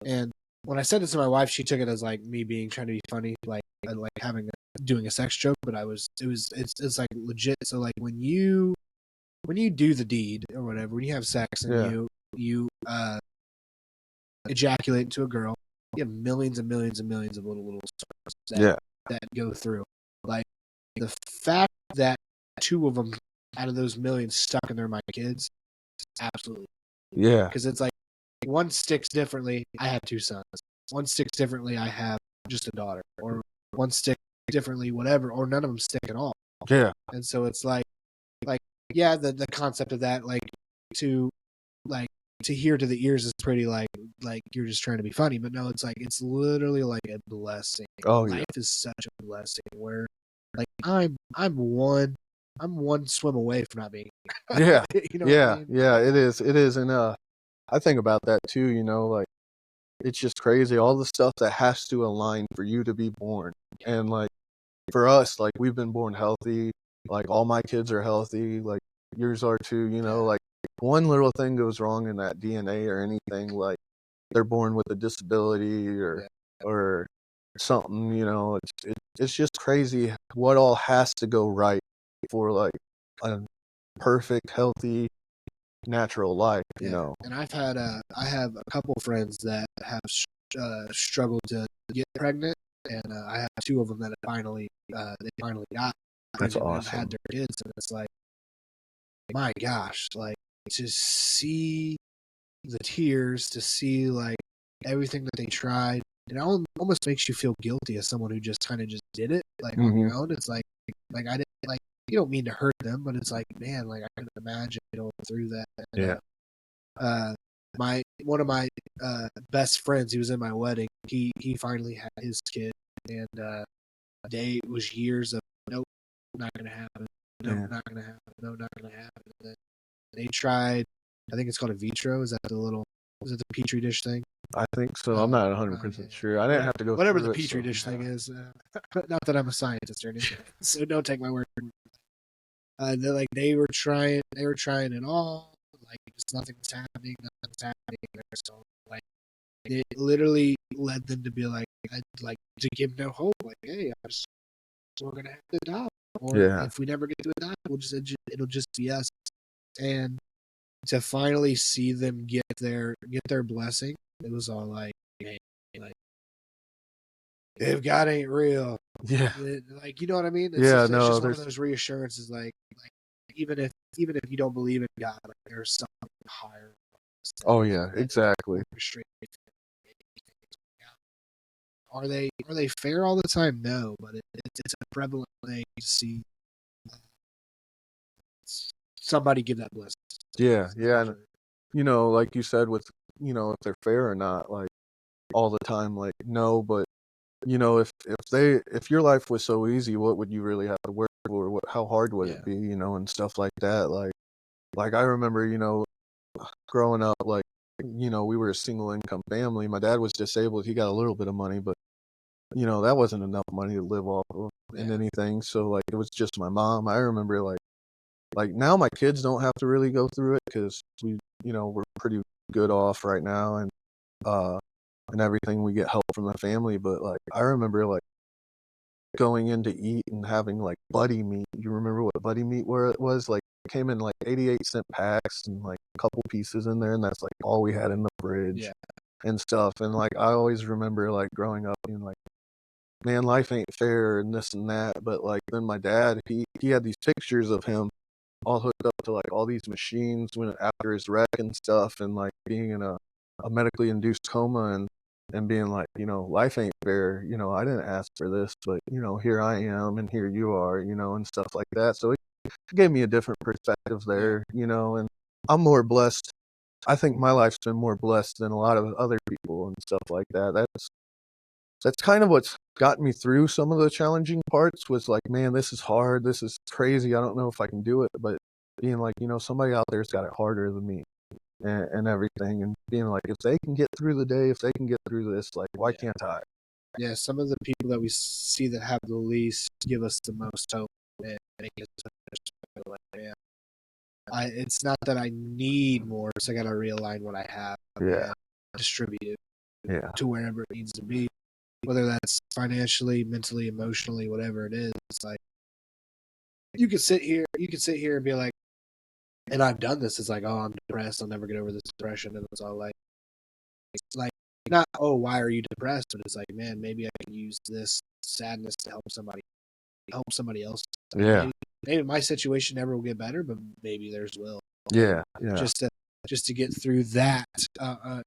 and when I said it to my wife, she took it as like me being trying to be funny, like doing a sex joke. But it's like legit. So like when you do the deed or whatever, when you have sex and you ejaculate into a girl, you have millions and millions and millions of little stars that go through. Like the fact that 2 of them out of those millions stuck in there, my kids, absolutely. Yeah. Because it's like one sticks differently. I have 2 sons. One sticks differently. I have just a daughter. Or one sticks differently, whatever. Or none of them stick at all. Yeah. And so it's like the concept of that, like to hear to the ears is pretty like you're just trying to be funny, but no, it's like it's literally like a blessing. Oh, life is such a blessing where like I'm one swim away from not being. Yeah. What I mean? Yeah. It is, and I think about that too. Like it's just crazy all the stuff that has to align for you to be born, and like for us, like we've been born healthy. Like all my kids are healthy. Like yours are too. Like one little thing goes wrong in that DNA or anything, like they're born with a disability or something. It's just crazy what all has to go right for like a perfect, healthy, natural life. And I have a couple friends that have struggled to get pregnant, and I have 2 of them that finally got That's pregnant awesome. and had their kids, and it's like, my gosh, like to see the tears, to see like everything that they tried, it almost makes you feel guilty as someone who just kind of just did it like on your own. It's like I didn't like, you don't mean to hurt them, but it's like, man, like I couldn't imagine going through that. And, one of my best friends, he was in my wedding. He finally had his kid, and it was years of nope, not gonna happen. No, not gonna happen. No, not gonna happen. And then they tried. I think it's called a vitro. Is it the petri dish thing? I think so. I'm not 100% sure. I didn't have to go whatever through the petri dish thing is. Not that I'm a scientist or anything, so don't take my word for it. They're like they were trying it all. Like just nothing's happening. So like it literally led them to be like, to give no hope. Like, hey, we're gonna have to adopt, or if we never get to adopt, it'll just be us. And to finally see them get their blessing, it was all like, hey, like if God ain't real, like you know what I mean? It's just one of those reassurances, like even if you don't believe in God, like there's something higher. Oh yeah, exactly. Are they fair all the time? No, but it's a prevalent thing to see somebody give that blessing. Yeah, and like you said, with if they're fair or not, like all the time, like no, but if your life was so easy, what would you really have to work for? How hard would it be, and stuff like that. Like I remember, growing up, like we were a single income family. My dad was disabled; he got a little bit of money, but that wasn't enough money to live off of in anything. So like it was just my mom. I remember like now my kids don't have to really go through it because we're pretty good off right now and everything. We get help from the family, but like I remember like going in to eat and having like buddy meat. You remember what buddy meat where it was? Like it came in like 88-cent packs and like a couple pieces in there, and that's like all we had in the fridge. and stuff. And like I always remember like growing up being like, man, life ain't fair and this and that. But like then my dad, he had these pictures of him all hooked up to like all these machines when after his wreck and stuff, and like being in a medically induced coma, and being like, life ain't fair. I didn't ask for this, but here I am and here you are, and stuff like that. So it gave me a different perspective there, and I'm more blessed. I think my life's been more blessed than a lot of other people and stuff like that. That's kind of what's gotten me through some of the challenging parts, was like, man, this is hard. This is crazy. I don't know if I can do it. But being like, somebody out there's got it harder than me, and everything. And being like, if they can get through the day, if they can get through this, like, why can't I? Yeah, some of the people that we see that have the least give us the most hope. And make us like, yeah. It's not that I need more, so I got to realign what I have. Yeah. Distribute it Yeah. to wherever it needs to be. Whether that's financially, mentally, emotionally, whatever it is. It's like, you could sit here and be like, and I've done this. It's like, oh, I'm depressed. I'll never get over this depression. And it's all like, not, oh, why are you depressed? But it's like, man, maybe I can use this sadness to help somebody else. Yeah. Maybe my situation never will get better, but maybe theirs will. Yeah. Yeah. Just to get through that,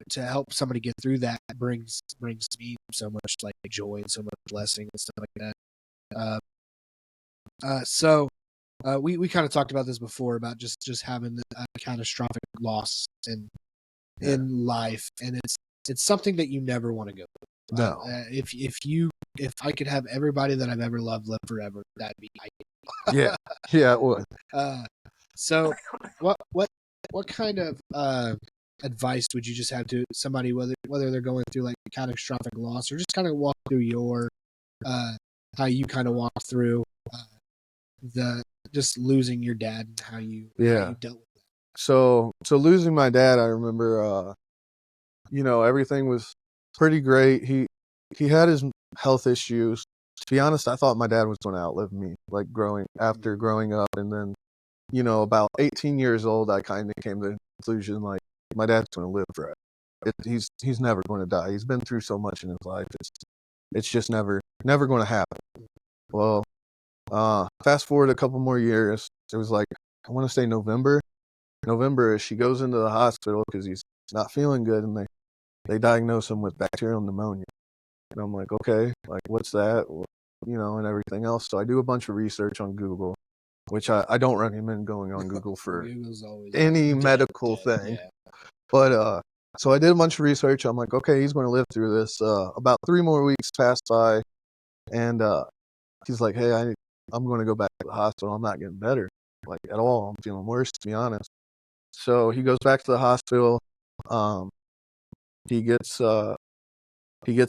to help somebody get through that brings me so much like joy and so much blessing and stuff like that. So we kind of talked about this before about just having a catastrophic loss in life, and it's something that you never want to go through. No. If I could have everybody that I've ever loved live forever, that'd be ideal. Yeah. Yeah, it would. So what kind of advice would you just have to somebody, whether they're going through like a catastrophic loss, or just kind of walk through your how you kind of walk through the just losing your dad and how you dealt with that? So losing my dad, I remember everything was pretty great. He had his health issues. To be honest, I thought my dad was going to outlive me, like growing up. And then, about 18 years old, I kind of came to the conclusion, like, my dad's going to live forever. He's never going to die. He's been through so much in his life. It's just never going to happen. Well, fast forward a couple more years. It was like, I want to say November, she goes into the hospital because he's not feeling good, and they diagnose him with bacterial pneumonia. And I'm like, okay, like, what's that? And everything else. So I do a bunch of research on Google, which I don't recommend going on Google for any medical thing. Yeah. But so I did a bunch of research. I'm like, okay, he's going to live through this. About 3 more weeks passed by, and he's like, hey, I'm going to go back to the hospital. I'm not getting better, like, at all. I'm feeling worse, to be honest. So he goes back to the hospital. He gets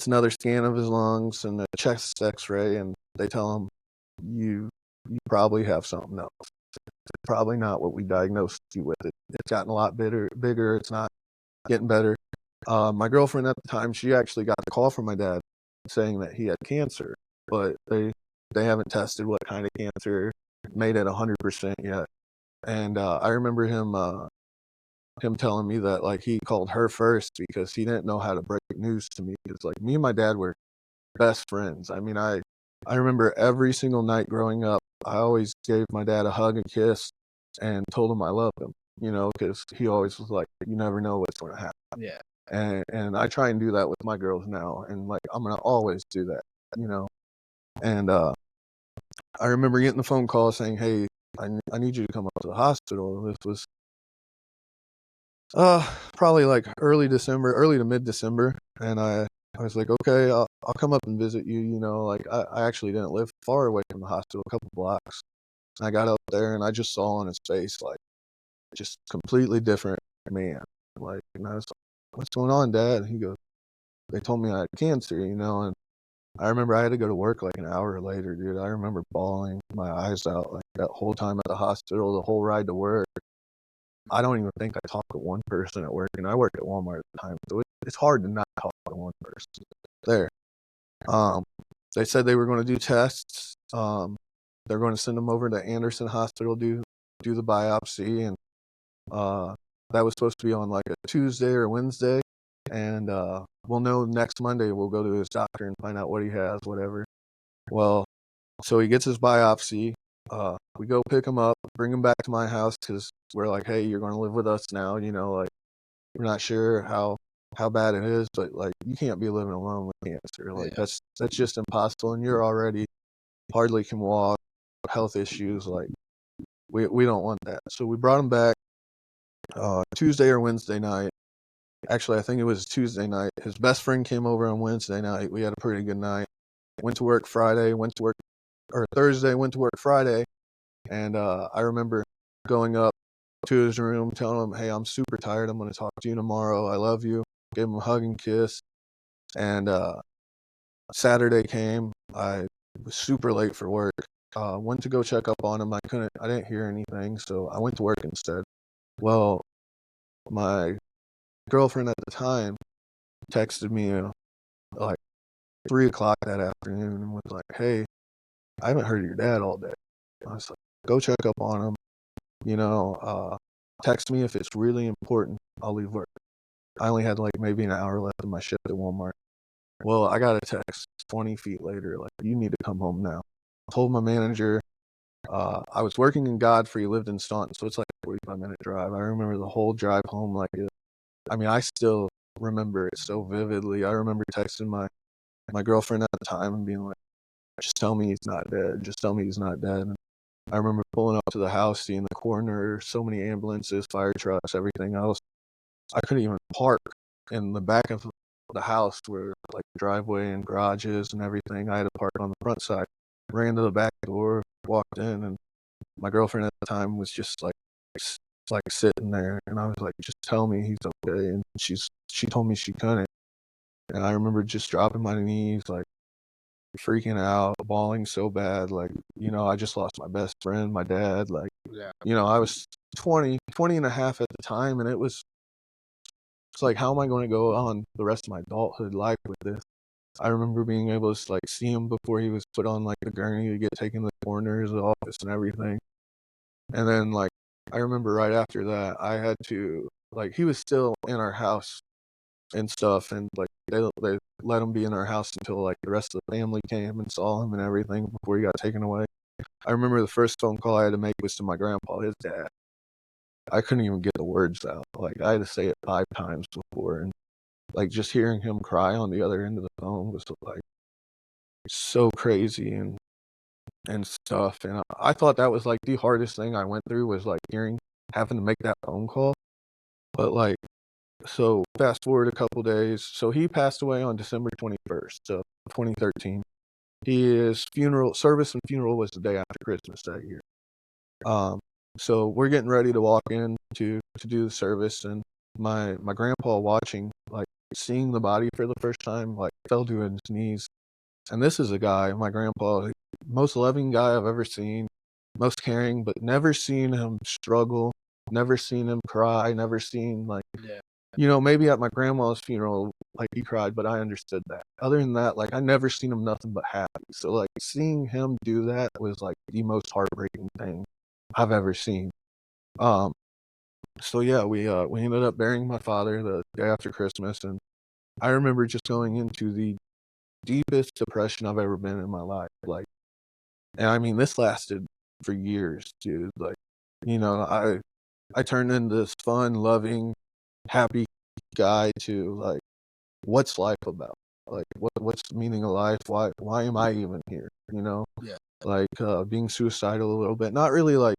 another scan of his lungs and a chest X-ray, and they tell him, you probably have something else. It's probably not what we diagnosed you with. It's gotten a lot bigger. It's not getting better. My girlfriend at the time, she actually got the call from my dad saying that he had cancer, but they haven't tested what kind of cancer, made it 100% yet. And I remember him telling me that, like, he called her first because he didn't know how to break news to me. It's like, me and my dad were best friends. I mean, I remember every single night growing up, I always gave my dad a hug and kiss and told him I loved him, because he always was like, you never know what's going to happen. Yeah. And I try and do that with my girls now, and like, I'm going to always do that, And I remember getting the phone call saying, hey, I need you to come up to the hospital. This was probably like early to mid-December, and I was like, okay, I'll come up and visit you. Like, I actually didn't live far away from the hospital, a couple blocks. And I got up there, and I just saw on his face, like, just completely different man. Like, and I was like, what's going on, Dad? And he goes, they told me I had cancer, and I remember I had to go to work like an hour later, dude. I remember bawling my eyes out, like, that whole time at the hospital, the whole ride to work. I don't even think I talked to one person at work, and I worked at Walmart at the time, so it's hard to not talk to one person there. They said they were going to do tests. They're going to send them over to Anderson Hospital, do the biopsy, and that was supposed to be on like a Tuesday or Wednesday, and we'll know next Monday. We'll go to his doctor and find out what he has, whatever. Well, so he gets his biopsy. We go pick him up, bring him back to my house because we're like, hey, you're going to live with us now. Like we're not sure how bad it is, but like you can't be living alone with cancer. Like that's just impossible, and you're already hardly can walk, health issues. Like we don't want that. So we brought him back Tuesday or Wednesday night. Actually, I think it was Tuesday night. His best friend came over on Wednesday night. We had a pretty good night. Went to work Friday. Thursday. Went to work Friday, and I remember going up to his room, telling him, "Hey, I'm super tired. I'm going to talk to you tomorrow. I love you." Gave him a hug and kiss. And Saturday came. I was super late for work. Went to go check up on him. I didn't hear anything, so I went to work instead. Well, my girlfriend at the time texted me like 3 o'clock that afternoon and was like, "Hey, I haven't heard of your dad all day." I was like, "Go check up on him. Text me if it's really important. I'll leave work." I only had like maybe an hour left of my shift at Walmart. Well, I got a text 20 feet later, like, "You need to come home now." I told my manager. I was working in Godfrey, lived in Staunton, so it's like a 45-minute drive. I remember the whole drive home like it. I mean, I still remember it so vividly. I remember texting my girlfriend at the time and being like, "Just tell me he's not dead. Just tell me he's not dead." And I remember pulling up to the house, seeing the coroner, so many ambulances, fire trucks, everything else. I couldn't even park in the back of the house where like the driveway and garages and everything. I had to park on the front side. Ran to the back door, walked in, and my girlfriend at the time was just like sitting there, and I was like, "Just tell me he's okay." And she told me she couldn't. And I remember just dropping my knees, like freaking out, bawling so bad. Like, I just lost my best friend, my dad. Like, I was 20 and a half at the time, and it's like, how am I going to go on the rest of my adulthood life with this? I remember being able to like see him before he was put on like the gurney to get taken to the coroner's office and everything. And then like I remember right after that, I had to like he was still in our house and stuff, and like they let him be in our house until like the rest of the family came and saw him and everything before he got taken away. I remember the first phone call I had to make was to my grandpa, his dad. I couldn't even get the words out. Like I had to say it 5 times before, and like just hearing him cry on the other end of the phone was like so crazy and stuff. And I thought that was like the hardest thing I went through was like having to make that phone call. But like, so fast forward a couple days. So he passed away on December 21st of 2013. His service and funeral was the day after Christmas that year. So we're getting ready to walk in to do the service, and my grandpa watching, like seeing the body for the first time, like fell to his knees. And this is a guy, my grandpa, most loving guy I've ever seen, most caring, but never seen him struggle, never seen him cry, never seen like, maybe at my grandma's funeral, like he cried, but I understood that. Other than that, like I never seen him nothing but happy. So like seeing him do that was like the most heartbreaking thing I've ever seen. So yeah, we ended up burying my father the day after Christmas, and I remember just going into the deepest depression I've ever been in my life. Like, and I mean, this lasted for years, dude. Like, I turned into this fun, loving, happy guy to like, what's life about? Like, what's the meaning of life? Why am I even here? Yeah. Like being suicidal a little bit. Not really like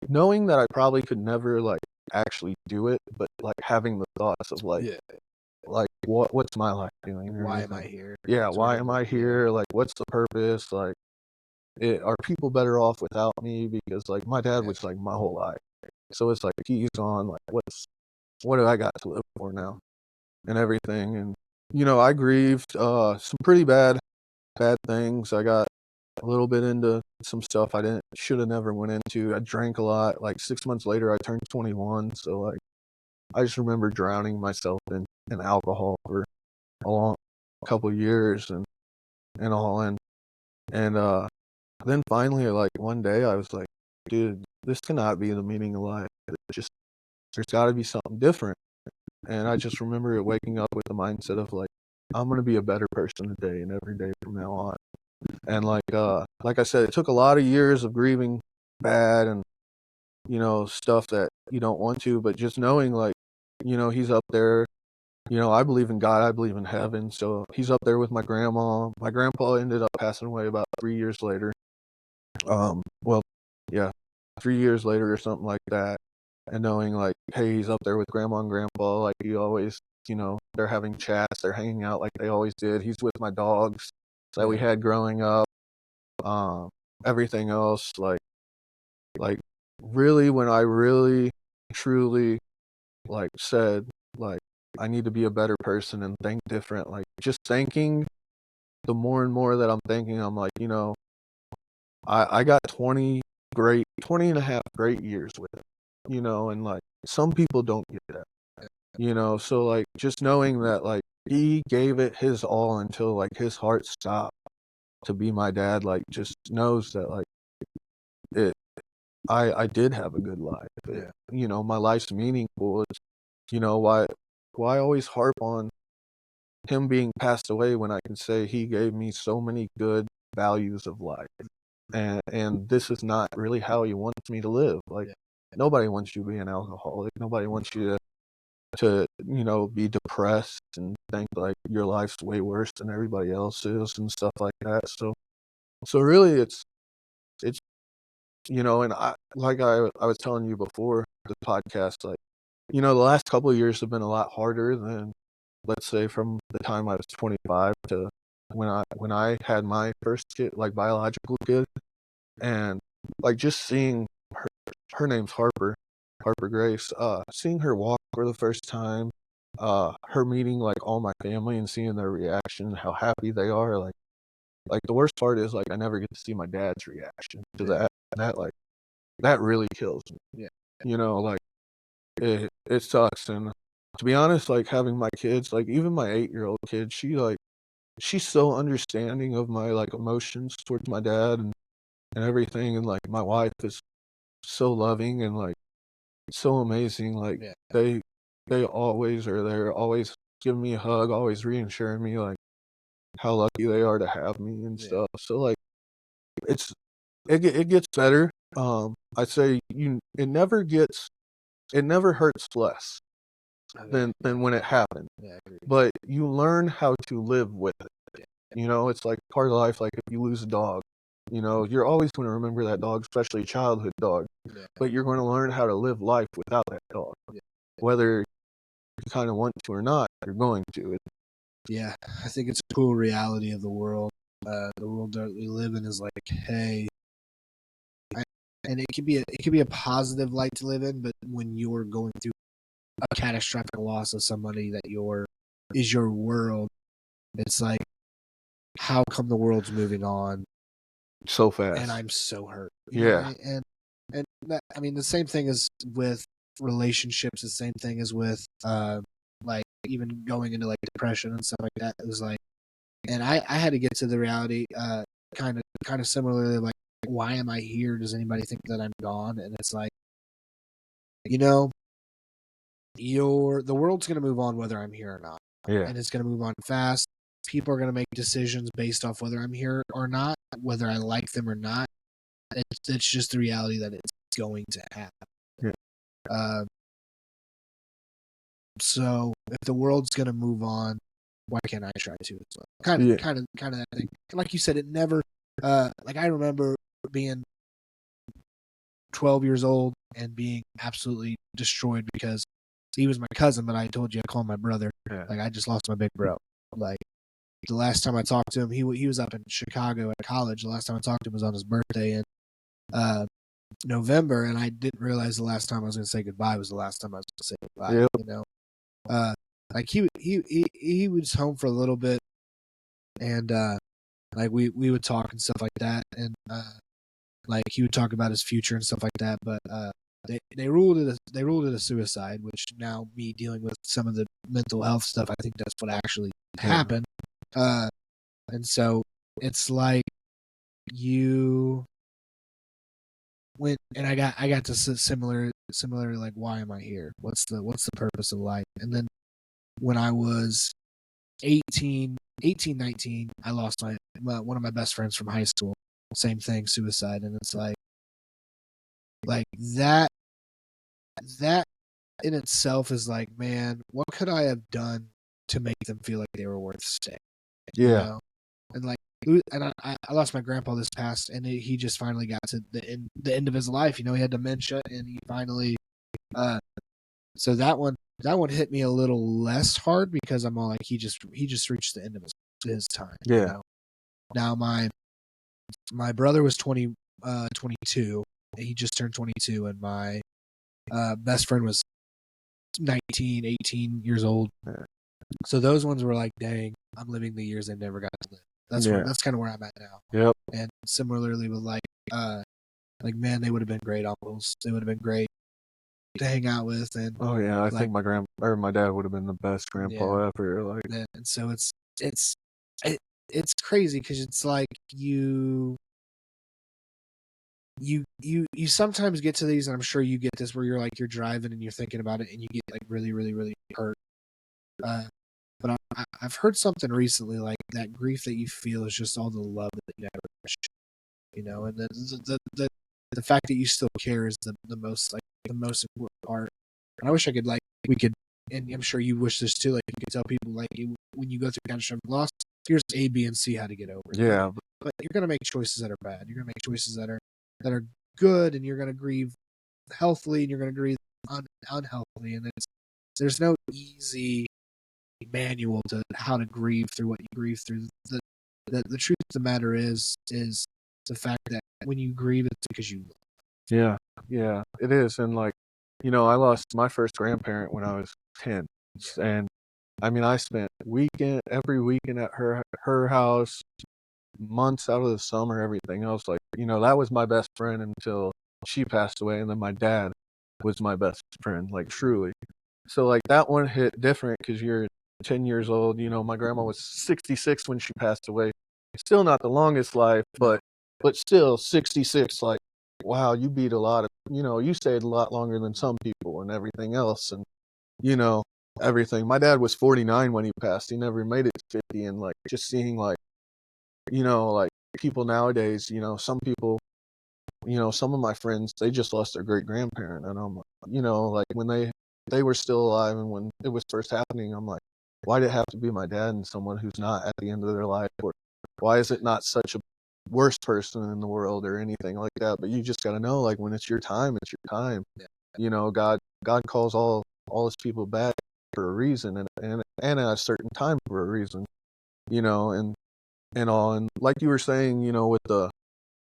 knowing that I probably could never like actually do it, but like having the thoughts of like, like what's my life doing? Why am I here? Yeah, why am I here? Like, what's the purpose? Like, are people better off without me? Because like my dad was like my whole life, so it's like he's gone. Like, what do I got to live for now? And everything, and I grieved some pretty bad things. I got a little bit into some stuff I should have never went into. I drank a lot. Like 6 months later, I turned 21, so like I just remember drowning myself in alcohol for a long couple of years and all, and then finally, like one day, I was like, dude, this cannot be the meaning of life. There's got to be something different. And I just remember waking up with the mindset of like, I'm gonna be a better person today and every day from now on. And like I said, it took a lot of years of grieving bad and stuff that you don't want to, but just knowing like, he's up there. I believe in God, I believe in heaven. So he's up there with my grandma. My grandpa ended up passing away about 3 years later. Well, yeah, 3 years later or something like that. And knowing like, hey, he's up there with grandma and grandpa, like he always, they're having chats, they're hanging out like they always did. He's with my dogs that we had growing up. Um, Everything else, like really, when I really, truly, like said, like I need to be a better person and think different. Like just thinking, the more and more that I'm thinking, I'm like, I got 20 and a half great years with him, and like some people don't get that, so like just knowing that like he gave it his all until like his heart stopped to be my dad, like just knows that like it, I did have a good life. My life's meaningful. It's, why always harp on him being passed away when I can say he gave me so many good values of life. And this is not really how he wants me to live. Like nobody wants you to be an alcoholic. Nobody wants you to be depressed and think like your life's way worse than everybody else's and stuff like that. So really it's and I was telling you before the podcast, like, the last couple of years have been a lot harder than, let's say, from the time I was 25 to when I had my first kid, like biological kid. And like just seeing her name's Harper Grace, seeing her walk for the first time, her meeting like all my family and seeing their reaction, how happy they are, like the worst part is like I never get to see my dad's reaction to that. That really kills me. Like it sucks. And to be honest, like having my kids, like even my 8-year-old kid, she's so understanding of my like emotions towards my dad and everything. And like my wife is so loving and like so amazing. Like they always are there, always giving me a hug, always reassuring me like how lucky they are to have me and stuff. So like it gets better. I say it never hurts less than when it happened. But you learn how to live with it. It's like part of life. Like if you lose a dog, you're always going to remember that dog, especially a childhood dog. But you're going to learn how to live life without that dog. Whether you kind of want to or not, you're going to. Yeah, I think it's a cool reality of the world. The world that we live in is like, hey, and it could be a positive light to live in, but when you're going through a catastrophic loss of somebody that is your world, it's like, how come the world's moving on So fast, and I'm so hurt? And that, I mean, the same thing is with relationships. The same thing is with like even going into like depression and stuff like that. It was like, and I had to get to the reality, kind of similarly, like, why am I here? Does anybody think that I'm gone? And it's like, the world's going to move on whether I'm here or not. And it's going to move on fast. People are going to make decisions based off whether I'm here or not, whether I like them or not. It's just the reality that it's going to happen. So if the world's going to move on, why can't I try to as well? Kind of that thing. Like you said, it never. Like I remember being 12 years old and being absolutely destroyed because he was my cousin, but I told you I call him my brother. Like I just lost my big bro. Like the last time I talked to him, he was up in Chicago at college. The last time I talked to him was on his birthday in November, and I didn't realize the last time I was going to say goodbye was the last time I was going to say goodbye. Yep. Like he was home for a little bit, and like we would talk and stuff like that, and like he would talk about his future and stuff like that. But they ruled it a suicide, which now me dealing with some of the mental health stuff, I think that's what actually happened. And so it's like you went, and I got to similar like, why am I here? What's the purpose of life? And then when I was 18, 19, I lost one of my best friends from high school. Same thing, suicide. And it's like that in itself is like, man, what could I have done to make them feel like they were worth staying? Yeah. You know? And like, and I lost my grandpa this past, and he just finally got to the end of his life. You know, he had dementia, and he finally, so that one hit me a little less hard because I'm all like, he just reached the end of his time. Yeah. You know? Now my brother was 22. He just turned 22, and my best friend was 19, 18 years old. Yeah. So those ones were like, dang, I'm living the years they never got to live. That's kind of where I'm at now. Yep. And similarly with like man, they would have been great uncles. They would have been great to hang out with. And oh yeah, I think my dad would have been the best grandpa ever. Like, and so it's crazy because it's like you sometimes get to these, and I'm sure you get this, where you're driving and you're thinking about it, and you get like really, really, really hurt. But I've heard something recently, like that grief that you feel is just all the love that you never show, you know, and the fact that you still care is the most important part. And I wish I could we could, and I'm sure you wish this too, like you could tell people when you go through catastrophic loss, here's A, B, and C how to get over it. Yeah. But you're gonna make choices that are bad. You're gonna make choices that are good, and you're gonna grieve healthily, and you're gonna grieve unhealthily, and there's no easy manual to how to grieve through what you grieve through. The truth of the matter is the fact that when you grieve, it's because you love. Yeah, it is. And like, I lost my first grandparent when I was 10, and I mean, I spent every weekend at her house, months out of the summer, everything else. Like, that was my best friend until she passed away, and then my dad was my best friend, like truly. So like that one hit different because you're 10 years old. My grandma was 66 when she passed away. Still not the longest life, but still 66. Like, wow, you beat a lot of, you stayed a lot longer than some people and everything else. And, everything. My dad was 49 when he passed. He never made it to 50. And like, just seeing like, like people nowadays, some people, some of my friends, they just lost their great grandparent. And I'm, like when they were still alive and when it was first happening, I'm like, why did it have to be my dad and someone who's not at the end of their life? Or why is it not such a worst person in the world or anything like that? But you just got to know, like, when it's your time, it's your time. Yeah. God calls all his people back for a reason and at a certain time for a reason, and all. And like you were saying, with the,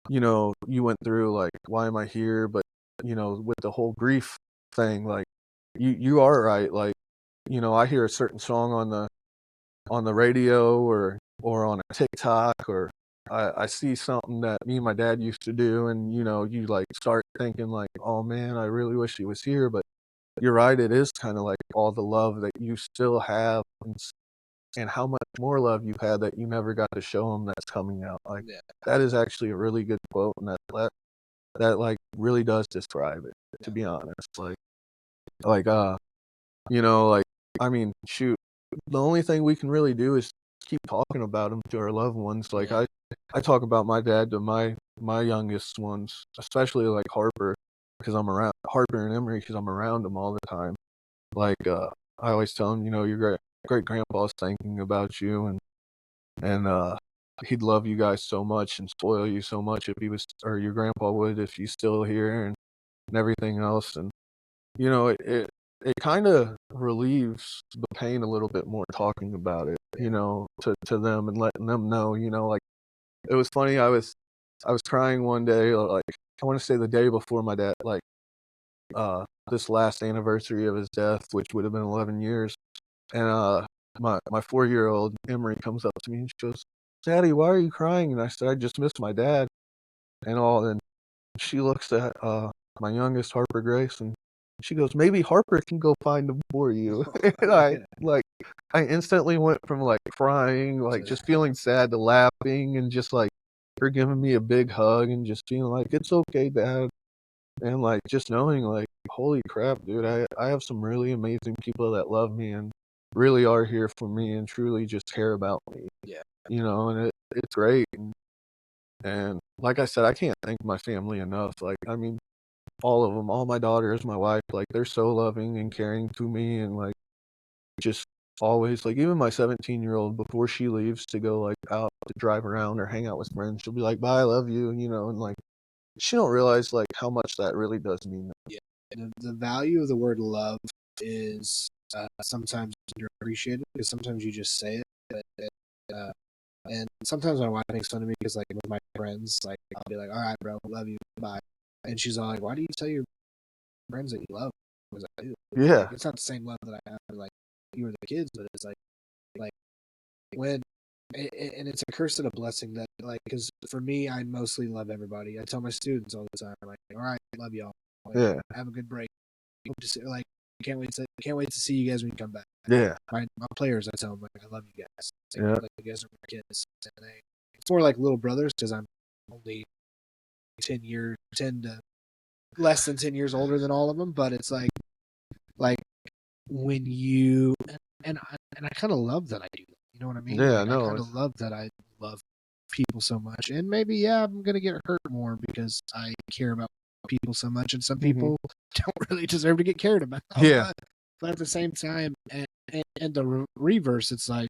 you went through like, why am I here? But, with the whole grief thing, like you are right. Like, I hear a certain song on the radio or on a TikTok, or I see something that me and my dad used to do, and you like start thinking like, oh man, I really wish he was here. But you're right, it is kind of like all the love that you still have, and how much more love you've had that you never got to show him that's coming out. Like, that is actually a really good quote, and that like really does describe it, to be honest. Like like I mean, shoot, the only thing we can really do is keep talking about him to our loved ones. Like, I talk about my dad to my youngest ones, especially like Harper, because I'm around Harper and Emery, because I'm around them all the time. Like, I always tell him, your great grandpa's thinking about you, and he'd love you guys so much and spoil you so much if he was, or your grandpa would if he's still here, and everything else. And it kind of relieves the pain a little bit more talking about it, to them and letting them know, like, it was funny. I was crying one day, like, I want to say the day before my dad, like, this last anniversary of his death, which would have been 11 years. And my 4-year-old Emery comes up to me and she goes, "Daddy, why are you crying?" And I said, "I just missed my dad," and all. And she looks at my youngest, Harper Grace, and she goes, "Maybe Harper can go find him for you." And I instantly went from like crying, like just feeling sad, to laughing, and just like her giving me a big hug and just being like, "It's okay, Dad." And like just knowing like, holy crap, dude, I have some really amazing people that love me, and really are here for me and truly just care about me. Yeah. You know, and it's great. And like I said, I can't thank my family enough. Like, I mean, all of them, all my daughters, my wife, like, they're so loving and caring to me, and like, just always, like, even my 17-year-old, before she leaves to go like out to drive around or hang out with friends, she'll be like, "Bye, I love you," you know, and like, she don't realize like how much that really does mean. Yeah. The value of the word love is sometimes underappreciated because sometimes you just say it, uh, and sometimes my wife makes fun of me because, like, with my friends, like, I'll be like, "All right, bro, love you, bye," and she's all like, "Why do you tell your friends that you love?" Because I do. Yeah. Like, it's not the same love that I have for like you or the kids, but it's like when and it's a curse and a blessing that, like, because for me, I mostly love everybody. I tell my students all the time, like, "All right, love y'all. Like, Yeah. have a good break. Hope to see, like, can't wait to see you guys when you come back." Yeah. My players, I tell them, like, I love you guys. Yeah. Like, you guys are my kids. And it's more like little brothers because I'm only 10 to less than 10 years older than all of them. But it's like when you and I kind of love that I do. You know what I mean? Yeah, Like, I no, kind of love that I love people so much. And maybe, yeah, I'm gonna get hurt more because I care about people so much, and some people don't really deserve to get cared about. Yeah. But at the same time, and the reverse, it's like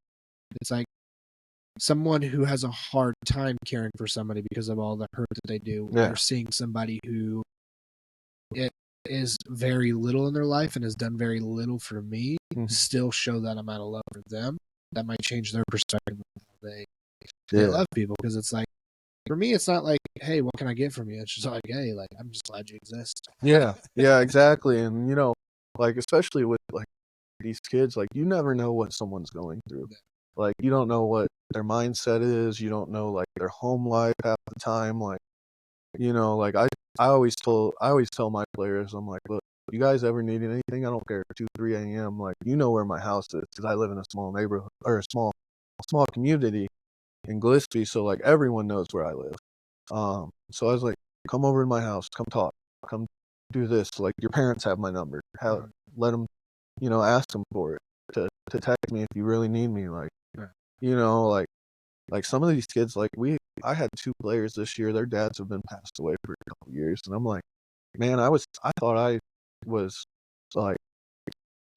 someone who has a hard time caring for somebody because of all the hurt that they do, Yeah. or seeing somebody who it is very little in their life and has done very little for me, still show that amount of love for them. That might change their perspective of how they love people, because it's like, for me, it's not like, "Hey, what can I get from you?" It's just like, "Hey, like, I'm just glad you exist." Yeah. Yeah, exactly. And you know, like, especially with like these kids, like, you never know what someone's going through. Like, you don't know what their mindset is. You don't know like their home life half the time. Like, you know, like, I always tell my players, I'm like, "Look, you guys ever need anything, I don't care, 2, 3 a.m., like, you know where my house is, because I live in a small neighborhood, or a small community in Gillespie, so like everyone knows where I live. So I was like, come over to my house, come talk, come do this. Like, your parents have my number. Let them, you know, ask them for it to text me if you really need me. Like, you know, like some of these kids, like, I had 2 players this year. Their dads have been passed away for a couple years, and I'm like, man, I thought I was like,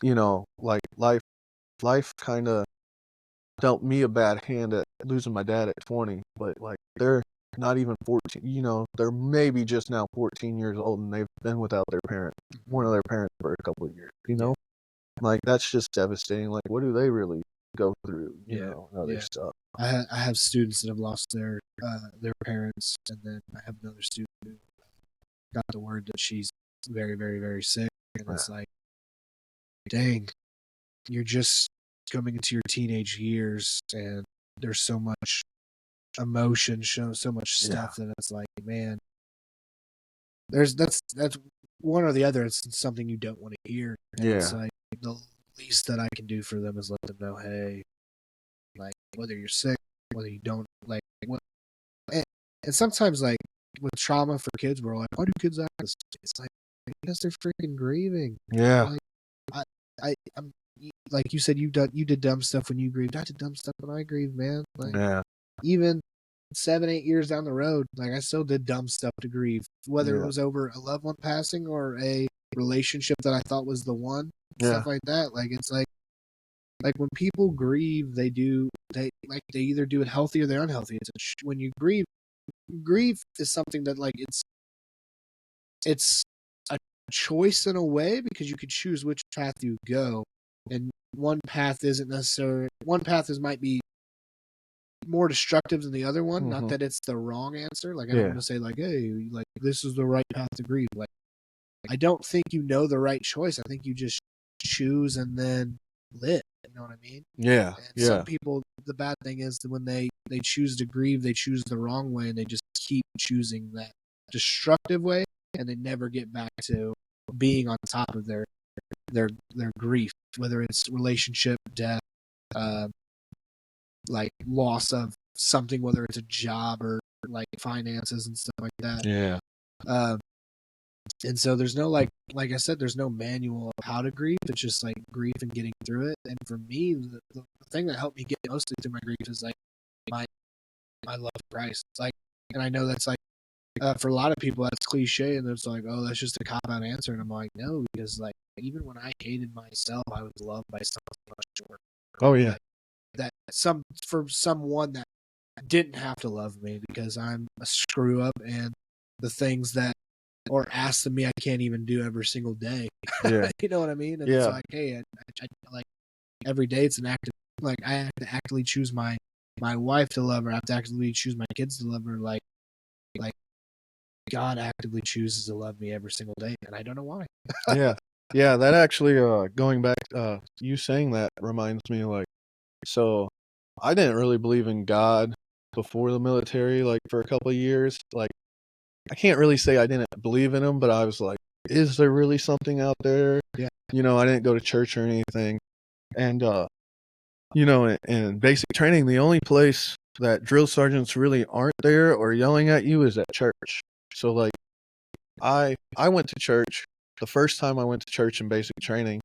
you know, like, life kind of dealt me a bad hand at losing my dad at 20, but like, they're not even 14, you know, they're maybe just now 14 years old, and they've been without one of their parents for a couple of years, you know? Like, that's just devastating. Like, what do they really go through, you know, and other stuff? I have students that have lost their parents, and then I have another student who got the word that she's very, very, very sick, and it's like, dang, you're just coming into your teenage years, and there's so much emotion, so much stuff that it's like, man, that's one or the other. It's something you don't want to hear, and it's like, the least that I can do for them is let them know, hey, like, whether you're sick, whether you don't, like, and sometimes, like, with trauma for kids, we're like, why do kids act this way? It's like, because they're freaking grieving. Yeah. Like, I'm like you said, you did dumb stuff when you grieved. I did dumb stuff when I grieved, man. Like, even 7, 8 years down the road, like, I still did dumb stuff to grieve, whether it was over a loved one passing or a relationship that I thought was the one, stuff like that. Like, it's like when people grieve, they either do it healthy or they're unhealthy. When you grief is something that, like, it's a choice in a way, because you could choose which path you go, and one path is might be more destructive than the other one. Not that it's the wrong answer. Like, I don't want to say, like, hey, like, this is the right path to grieve. Like, I don't think you know the right choice. I think you just choose and then live. You know what I mean? Yeah. And some people, the bad thing is that when they choose to grieve, they choose the wrong way, and they just keep choosing that destructive way, and they never get back to being on top of their grief, whether it's relationship, death, like loss of something, whether it's a job or like finances and stuff like that. And so there's no like I said, there's no manual of how to grieve. It's just like grief and getting through it. And for me, the thing that helped me get mostly through my grief is like my love of Christ. It's like, and I know that's like for a lot of people that's cliche, and it's like, oh, that's just a cop out answer. And I'm like, no, because like even when I hated myself, I was loved by someone much more. Oh yeah. That for someone that didn't have to love me because I'm a screw up and the things that or ask of me I can't even do every single day. Yeah. You know what I mean? And Yeah. it's like, hey, I like every day it's an act of, like I have to actively choose my wife to love her. I have to actively choose my kids to love her. Like God actively chooses to love me every single day, and I don't know why. Yeah. Yeah, that actually going back you saying that reminds me like so I didn't really believe in God before the military like for a couple of years. Like I can't really say I didn't believe in him, but I was like, is there really something out there? Yeah. You know, I didn't go to church or anything. And you know, in basic training, the only place that drill sergeants really aren't there or yelling at you is at church. So like I went to church the first time I went to church in basic training.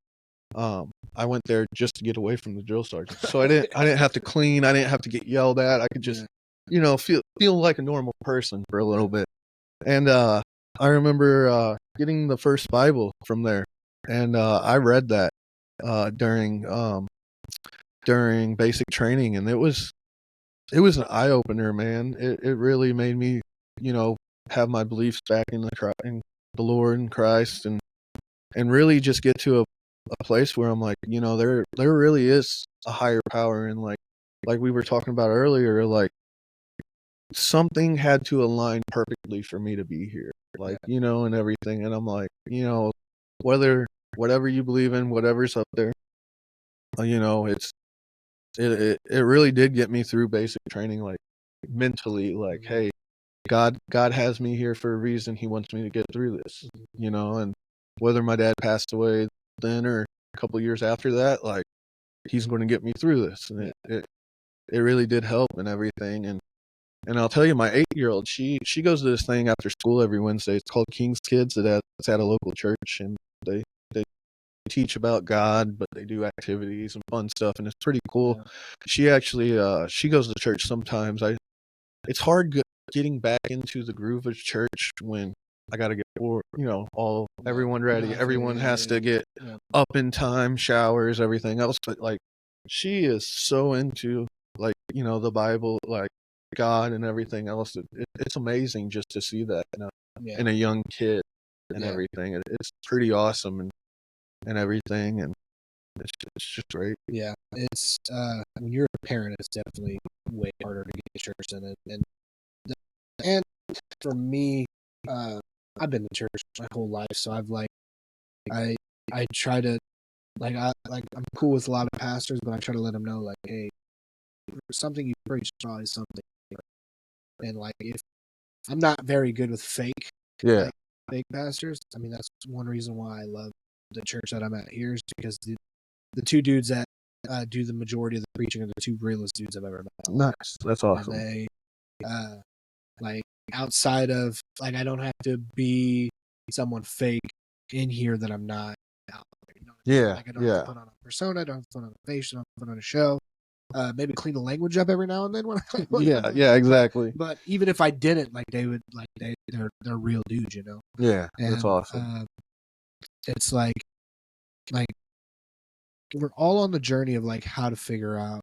I went there just to get away from the drill sergeant. So I didn't have to clean, I didn't have to get yelled at. I could just, you know, feel like a normal person for a little bit. And I remember getting the first Bible from there. And I read that during basic training, and it was an eye opener, man. It really made me, you know, have my beliefs back in the Lord and Christ, and really just get to a place where I'm like, you know, there really is a higher power, and like we were talking about earlier, like something had to align perfectly for me to be here, like you know, and everything. And I'm like, you know, whatever you believe in, whatever's up there, you know, it really did get me through basic training, like mentally, like, hey, God has me here for a reason. He wants me to get through this, you know. And whether my dad passed away then or a couple of years after that, like he's going to get me through this. And it really did help and everything. And I'll tell you, my 8-year-old, she goes to this thing after school every Wednesday. It's called King's Kids. It's at a local church, and they teach about God, but they do activities and fun stuff, and it's pretty cool. Yeah. She actually she goes to church sometimes. It's hard getting back into the groove of church when I got to get everyone ready. Everyone has to get up in time, showers, everything else. But like, she is so into like, you know, the Bible, like God and everything else. It's amazing just to see that in a young kid and everything. It's pretty awesome and everything, and it's just great. Yeah, it's when you're a parent, it's definitely way harder to get to church than it. And for me, I've been to church my whole life, so I've like I try to I'm cool with a lot of pastors, but I try to let them know like, hey, something you preach is probably something, and like if I'm not very good with fake pastors. I mean, that's one reason why I love the church that I'm at here is because the two dudes that do the majority of the preaching are the two realest dudes I've ever met. Nice, that's awesome. And they like outside of like I don't have to be someone fake in here that I'm not out there. You know what I mean? Like I don't have to put on a persona, I don't have to put on a face, I don't have to put on a show. Maybe clean the language up every now and then when yeah, exactly. But even if I didn't, like they would like they're real dudes, you know. Yeah, and, that's awesome. It's like we're all on the journey of like how to figure out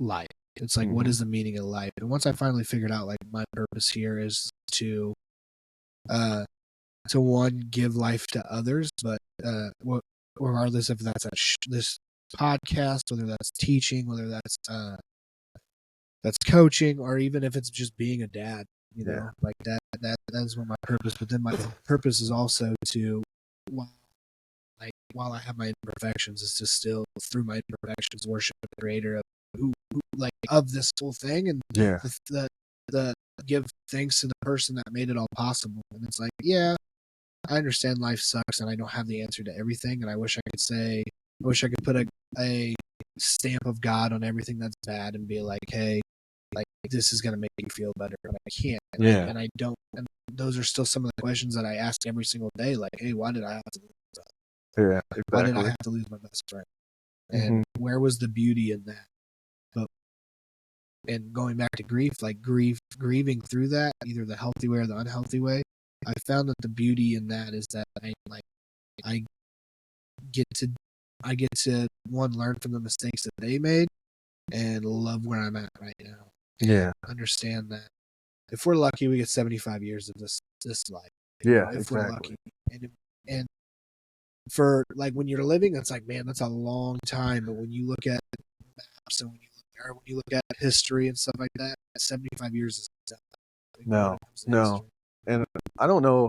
life. It's like what is the meaning of life? And once I finally figured out like my purpose here is to one give life to others, but regardless if that's this podcast, whether that's teaching, whether that's coaching, or even if it's just being a dad, you know, like that's what my purpose. But then my purpose is also to while I have my imperfections, is to still through my imperfections worship the creator of who like of this whole thing, and the give thanks to the person that made it all possible. And it's like, yeah, I understand life sucks and I don't have the answer to everything, and I wish I could put a stamp of God on everything that's bad and be like, hey, like this is gonna make you feel better, but I can't. And I don't. And those are still some of the questions that I ask every single day. Like, hey, why did I have to lose that? Yeah, exactly. Why did I have to lose my best friend? And where was the beauty in that? But and going back to grief, like grieving through that, either the healthy way or the unhealthy way, I found that the beauty in that is that I get to one, learn from the mistakes that they made and love where I'm at right now. Yeah. Understand that if we're lucky, we get 75 years of this life. Yeah, if exactly. we're lucky. And for like when you're living, it's like, man, that's a long time. But when you look at maps and when you look at history and stuff like that, 75 years is no. And I don't know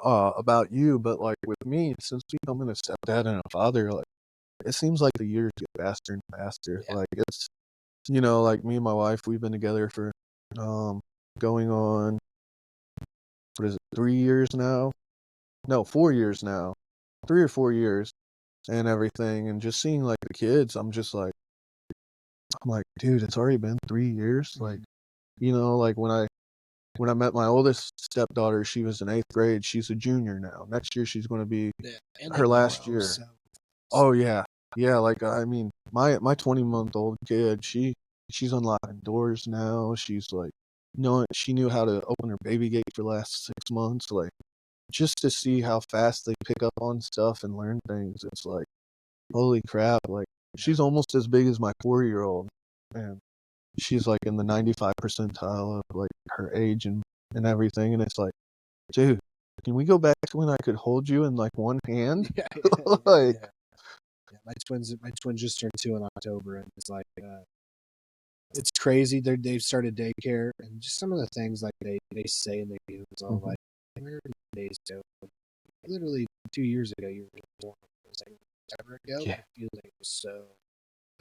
about you, but like with me, since becoming a stepdad and a father, like it seems like the years get faster and faster. Yeah. Like it's, like me and my wife, we've been together for going on, what is it, 3 years now? No, 4 years now. 3 or 4 years and everything. And just seeing like the kids, I'm like, dude, it's already been 3 years. Like, like when I met my oldest stepdaughter, she was in 8th grade. She's a junior now. Next year, she's going to be her last year. So. Oh, yeah. Yeah, like, I mean, my 20-month-old kid, she's unlocking doors now. She's like, she knew how to open her baby gate for the last 6 months. Like, just to see how fast they pick up on stuff and learn things, it's like, holy crap. Like, she's almost as big as my 4-year-old. And she's like in the 95 percentile of like her age and everything. And it's like, dude, can we go back to when I could hold you in like one hand? Yeah. My twins just turned 2 in October, and it's like, it's crazy. They've started daycare, and just some of the things like they say and they do. It's all like, where are the days go? Literally 2 years ago, you were born. It was like ever ago. Yeah. It feels like it was so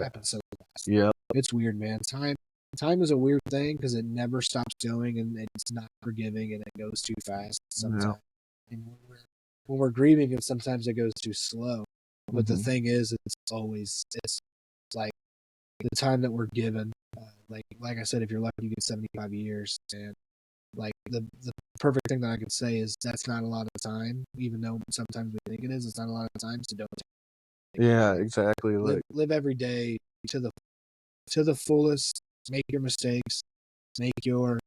happened so fast. Yeah, it's weird, man. Time is a weird thing because it never stops going, and it's not forgiving, and it goes too fast sometimes. Yeah. And when we're grieving, and sometimes it goes too slow. But the thing is, it's like the time that we're given. Like I said, if you're lucky, you get 75 years, and like the perfect thing that I could say is that's not a lot of time, even though sometimes we think it is. It's not a lot of time, so don't. Yeah, exactly. Live every day to the fullest. Make your mistakes. Make your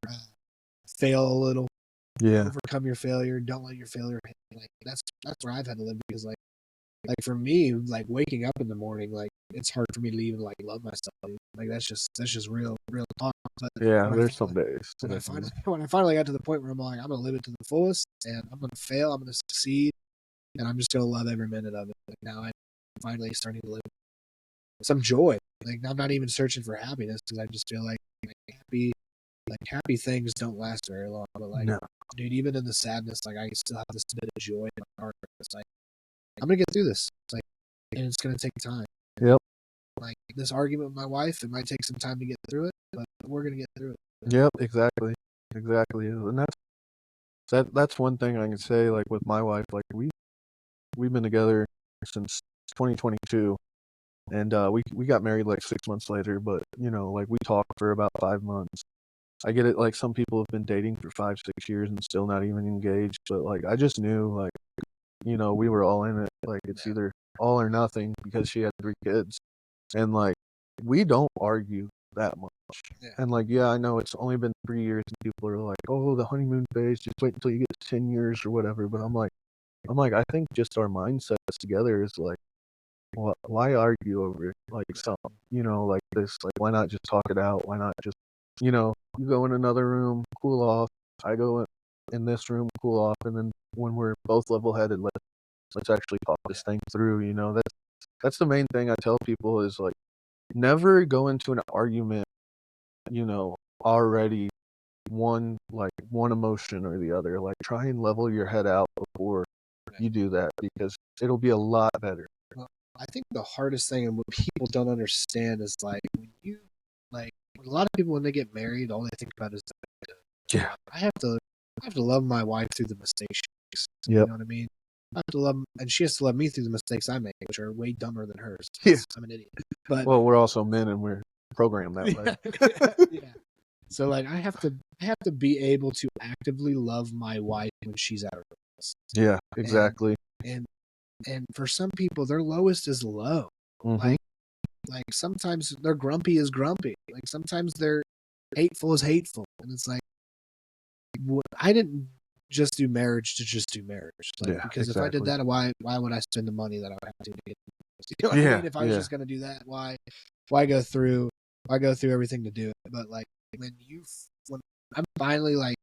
fail a little. Yeah. Overcome your failure. Don't let your failure hit. Like that's where I've had to live, because like for me, like waking up in the morning, like it's hard for me to even like love myself. Like that's just real talk. But yeah, there's some days. When I finally got to the point where I'm like, I'm gonna live it to the fullest, and I'm gonna fail. I'm gonna succeed, and I'm just gonna love every minute of it. Like now I'm finally starting to live some joy. Like I'm not even searching for happiness, because I just feel like happy things don't last very long. But like, dude, even in the sadness, like I still have this bit of joy in my heart. It's like I'm gonna get through this. It's like, and it's gonna take time. Yep. Like this argument with my wife, it might take some time to get through it, but we're gonna get through it. Yep, exactly. And that's one thing I can say. Like with my wife, like we've been together since 2022. And we got married like 6 months later, but like we talked for about 5 months. I get it, like some people have been dating for 5-6 years and still not even engaged, but like I just knew, like, we were all in it. Like it's either all or nothing, because she had 3 kids. And like we don't argue that much. Yeah. And like, yeah, I know it's only been 3 years and people are like, oh, the honeymoon phase, just wait until you get to 10 years or whatever. But I'm like, I think just our mindsets together is like, well, why argue over like something, like this? Like, why not just talk it out? Why not just, you go in another room, cool off. I go in this room, cool off, and then when we're both level-headed, let's actually talk this thing through. That's the main thing I tell people is like, never go into an argument, already one emotion or the other. Like, try and level your head out before you do that, because it'll be a lot better. I think the hardest thing, and what people don't understand, is like when you a lot of people, when they get married, all they think about is I have to love my wife through the mistakes. Yep. You know what I mean? I have to love, and she has to love me through the mistakes I make, which are way dumber than hers. Yeah. I'm an idiot. But well, we're also men, and we're programmed that way. Yeah. So like I have to be able to actively love my wife when she's at her lowest. Yeah, exactly. And and for some people their lowest is low. Mm-hmm. Like sometimes they're grumpy is grumpy. Like sometimes they're hateful is hateful. And it's like I didn't just do marriage to just do marriage. Like Yeah, because if I did exactly. that, why would I spend the money that I would have to get? You know what I Yeah, mean? If I was just gonna do that, why go through everything to do it? But like when I'm finally like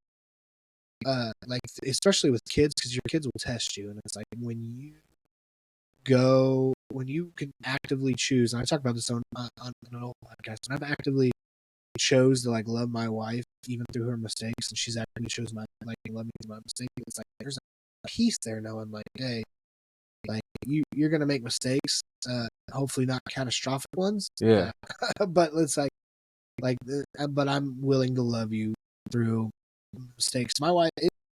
especially with kids, because your kids will test you, and it's like when you can actively choose. And I talk about this on an old podcast, and I've actively chose to like love my wife even through her mistakes, and she's actively chose my like love me through my mistakes. It's like there's a peace there, knowing like, hey, like you're gonna make mistakes, hopefully not catastrophic ones, yeah, but it's but I'm willing to love you through mistakes. My wife,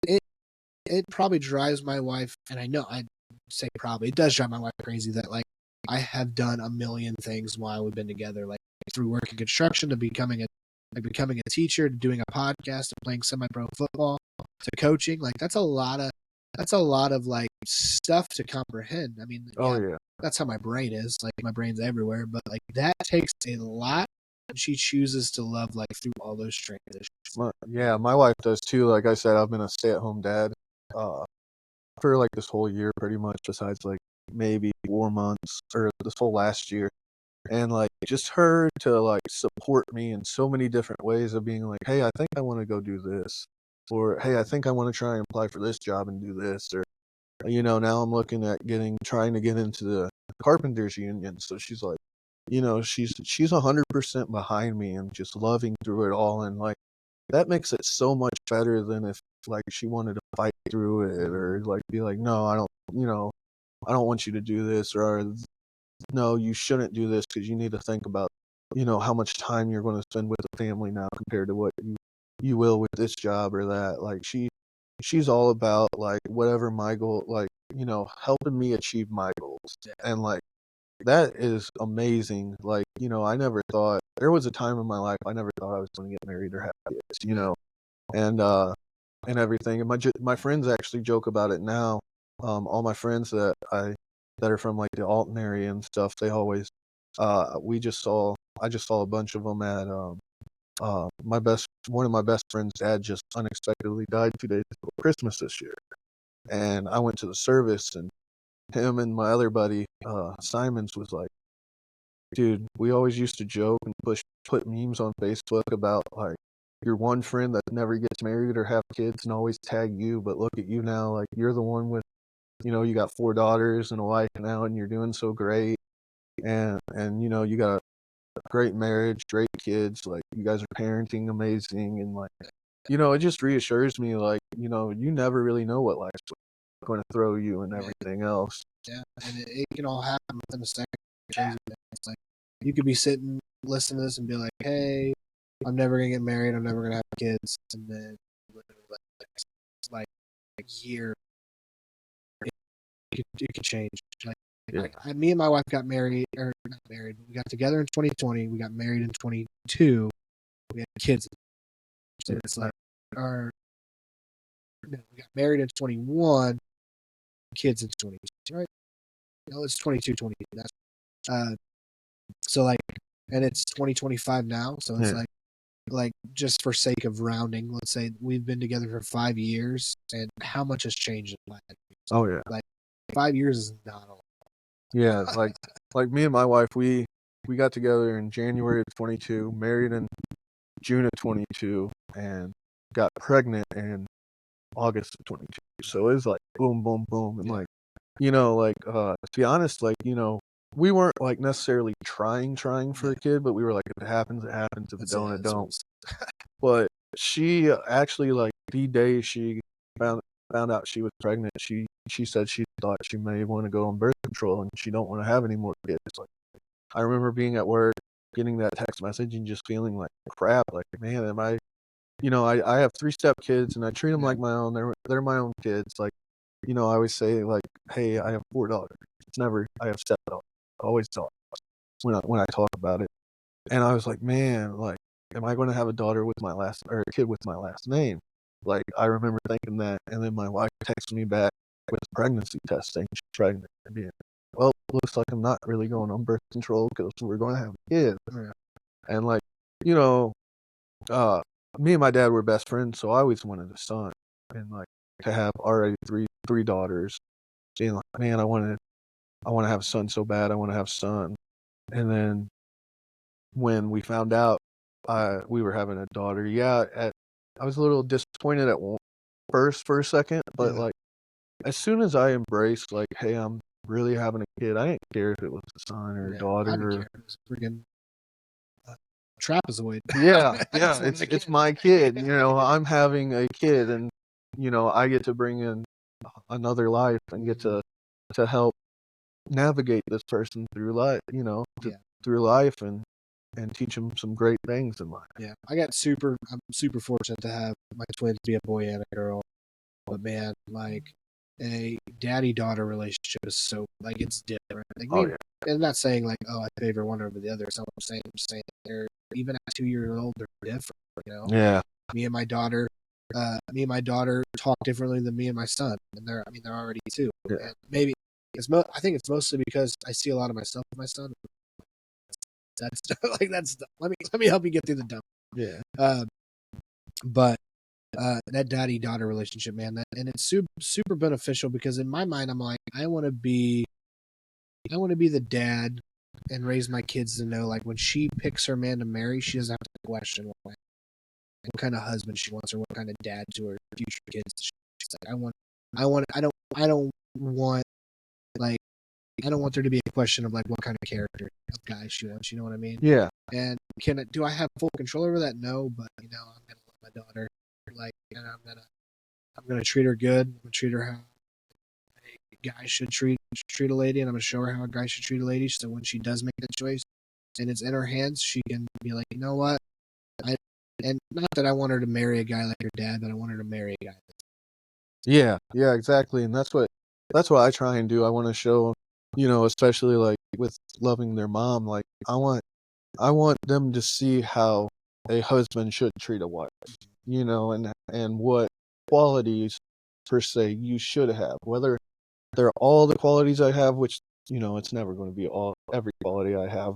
it probably drives my wife, and I know I say probably it does drive my wife crazy that like I have done a million things while we've been together, like through working construction to becoming a teacher to doing a podcast to playing semi-pro football to coaching. Like that's a lot of like stuff to comprehend. I mean, oh yeah, yeah. that's how my brain is. Like my brain's everywhere, but like that takes a lot. And she chooses to love like through all those transitions. My wife does too. Like I said, I've been a stay-at-home dad for like this whole year, pretty much. Besides like maybe 4 months or this whole last year, and like just her to like support me in so many different ways of being like, hey, I think I want to go do this, or hey, I think I want to try and apply for this job and do this, or now I'm looking at trying to get into the carpenters union. So she's like, she's 100% behind me and just loving through it all, and like that makes it so much better than if like she wanted to fight through it or like be like, no, I don't want you to do this, or no, you shouldn't do this because you need to think about how much time you're going to spend with the family now compared to what you will with this job or that. Like she's all about like whatever my goal, like helping me achieve my goals. And like that is amazing. Like I never thought there was a time in my life I never thought I was going to get married or have kids. And and everything. And my friends actually joke about it now. All my friends that are from like the Alton area and stuff, they always I just saw a bunch of them at one of my best friend's dad just unexpectedly died 2 days before Christmas this year, and I went to the service, and him and my other buddy Simons was like, dude, we always used to joke and put memes on Facebook about like your one friend that never gets married or have kids and always tag you, but look at you now, like you're the one with you got 4 daughters and a wife now, and you're doing so great, and you got a great marriage, great kids, like you guys are parenting amazing, and like it just reassures me, like you never really know what life's going to throw you and everything else. Yeah, and it can all happen within a second. Crazy. It's like you could be sitting listening to this and be like, "Hey, I'm never gonna get married. I'm never gonna have kids," and then like a year, it could change. Like, Yeah. me and my wife got married, or not married. We got together in 2020. We got married in 22. We had kids. So it's like we got married in 21, kids in 22, right? No, it's 22, 22. That's so like, and it's 2025 now. So it's Yeah. like just for sake of rounding, let's say we've been together for 5 years, and how much has changed in 5 years? Oh yeah. Like 5 years is not a lot. Yeah, like me and my wife, we got together in January of 22, married in June of 22, and got pregnant in August of 22. So it was like boom, boom, boom, and like to be honest, like we weren't like necessarily trying for a kid, but we were like, if it happens, it happens. If it don't, it don't. But she actually, like the day she found out she was pregnant, she said she thought she may want to go on birth control and she don't want to have any more kids. Like I remember being at work, getting that text message and just feeling like crap. Like, man, am I? I have 3-step kids and I treat them like my own. They're my own kids. Like, I always say like, hey, I have 4 daughters. It's never I have stepdaughters. I always talk when I talk about it. And I was like, man, like am I going to have a daughter with my last, or a kid with my last name? Like, I remember thinking that, and then my wife texted me back with a pregnancy test saying she's pregnant. And being, well, looks like I'm not really going on birth control because we're going to have a kid. Yeah. And like, you know, me and my dad were best friends, so I always wanted a son. And like, to have already three daughters, being like, man, I want to have a son so bad. I want to have a son. And then when we found out we were having a daughter, I was a little disappointed at first for a second, but like as soon as I embraced like, hey, I'm really having a kid, I didn't care if it was a son or a daughter. I didn't care. It was freaking trapezoid. Yeah, it's my kid. You know, I'm having a kid, and you know, I get to bring in another life and get to help navigate this person through life. You know, through life and teach them some great things in life. Yeah, I'm super fortunate to have my twins be a boy and a girl. But man, like a daddy-daughter relationship is so like it's different. Like, I'm not saying like, oh, I favor one over the other. It's not what I'm saying they're even at 2 years old, they're different. You know. Yeah. Me and my daughter talk differently than me and my son, and they're already two. Yeah. And maybe I think it's mostly because I see a lot of myself with my son. Let me help you get through the dump. Yeah. But that daddy-daughter relationship, man, and it's super beneficial because in my mind, I'm like, I want to be the dad and raise my kids to know, like, when she picks her man to marry, she doesn't have to question what kind of husband she wants or what kind of dad to her future kids. She's like, I don't want there to be a question of like what kind of character of guy she wants. You know what I mean? Yeah. And do I have full control over that? No, but you know, I'm gonna love my daughter. Like, and I'm gonna treat her good. I'm gonna treat her how a guy should treat a lady, and I'm gonna show her how a guy should treat a lady. So when she does make that choice, and it's in her hands, she can be like, you know what? And not that I want her to marry a guy like her dad, but I want her to marry a guy. Yeah, exactly, and that's what I try and do. I want to show, you know, especially like with loving their mom, like I want them to see how a husband should treat a wife, you know, and what qualities per se you should have. Whether they're all the qualities I have, which, you know, it's never going to be every quality I have,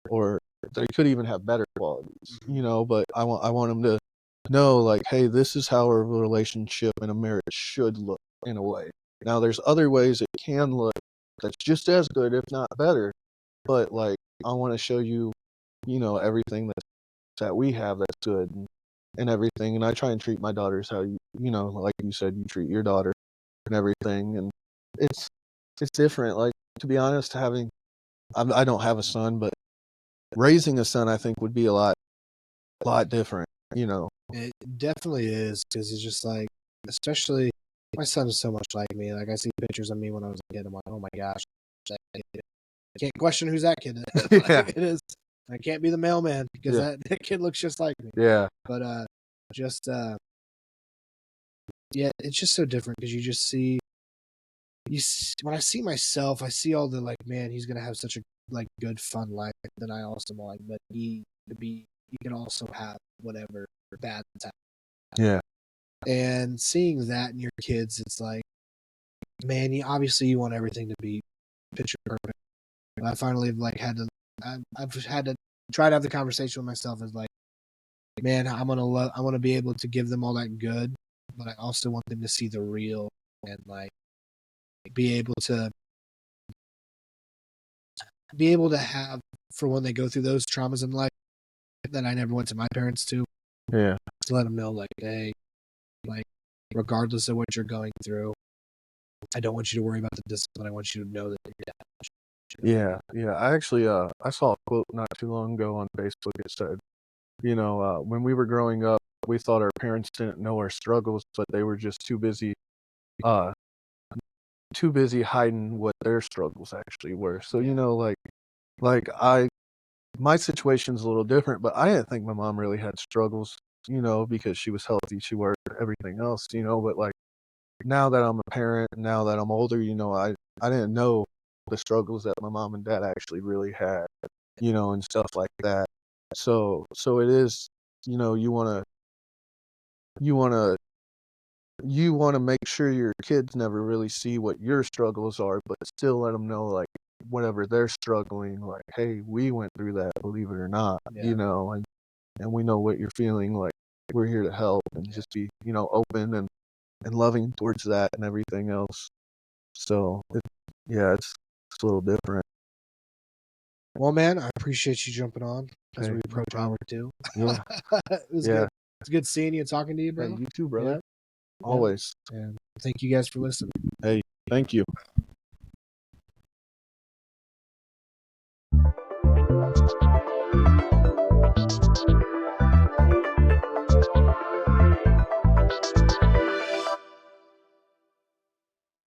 or they could even have better qualities, you know. But I want them to know, like, hey, this is how a relationship and a marriage should look in a way. Now, there's other ways it can look that's just as good, if not better. But like, I want to show you, you know, everything that we have that's good and everything. And I try and treat my daughters how you know, like you said, you treat your daughter and everything. And it's different. Like, to be honest, I don't have a son, but raising a son, I think, would be a lot different, you know. It definitely is, because it's just like, especially my son is so much like me. Like, I see pictures of me when I was a kid. I'm like, oh my gosh, I can't question who's that kid. Yeah. It is. I can't be the mailman because that kid looks just like me. Yeah. But yeah, it's just so different because when I see myself, I see all the like, man, he's gonna have such a like good fun life. That I also like, but he can also have whatever bad time. Yeah. And seeing that in your kids, it's like, man, you want everything to be picture perfect. But I finally like I've had to try to have the conversation with myself as like, man, I want to be able to give them all that good, but I also want them to see the real and like be able to have for when they go through those traumas in life that I never went to my parents to. Yeah. To let them know, like, hey, like, regardless of what you're going through, I don't want you to worry about the discipline. I want you to know that you're dad. Yeah. I actually I saw a quote not too long ago on Facebook. It said, you know, when we were growing up, we thought our parents didn't know our struggles, but they were just too busy hiding what their struggles actually were. So, you know, like my situation's a little different, but I didn't think my mom really had struggles, you know, because she was healthy, she worked, everything else, you know. But like, now that I'm a parent, now that I'm older, you know, I didn't know the struggles that my mom and dad actually really had, you know, and stuff like that. So it is you know, you want to make sure your kids never really see what your struggles are, but still let them know, like, whenever they're struggling, like, hey, we went through that, believe it or not, you know, and we know what you're feeling, like, we're here to help, and just be, you know, open and loving towards that and everything else. So it's a little different. Well, man, I appreciate you jumping on as Hey, we no approach hour problem. 2. Yeah. It was Yeah. good. It's good seeing you and talking to you, bro. Hey, you too, brother. Yeah. Always. And thank you guys for listening. Hey, thank you.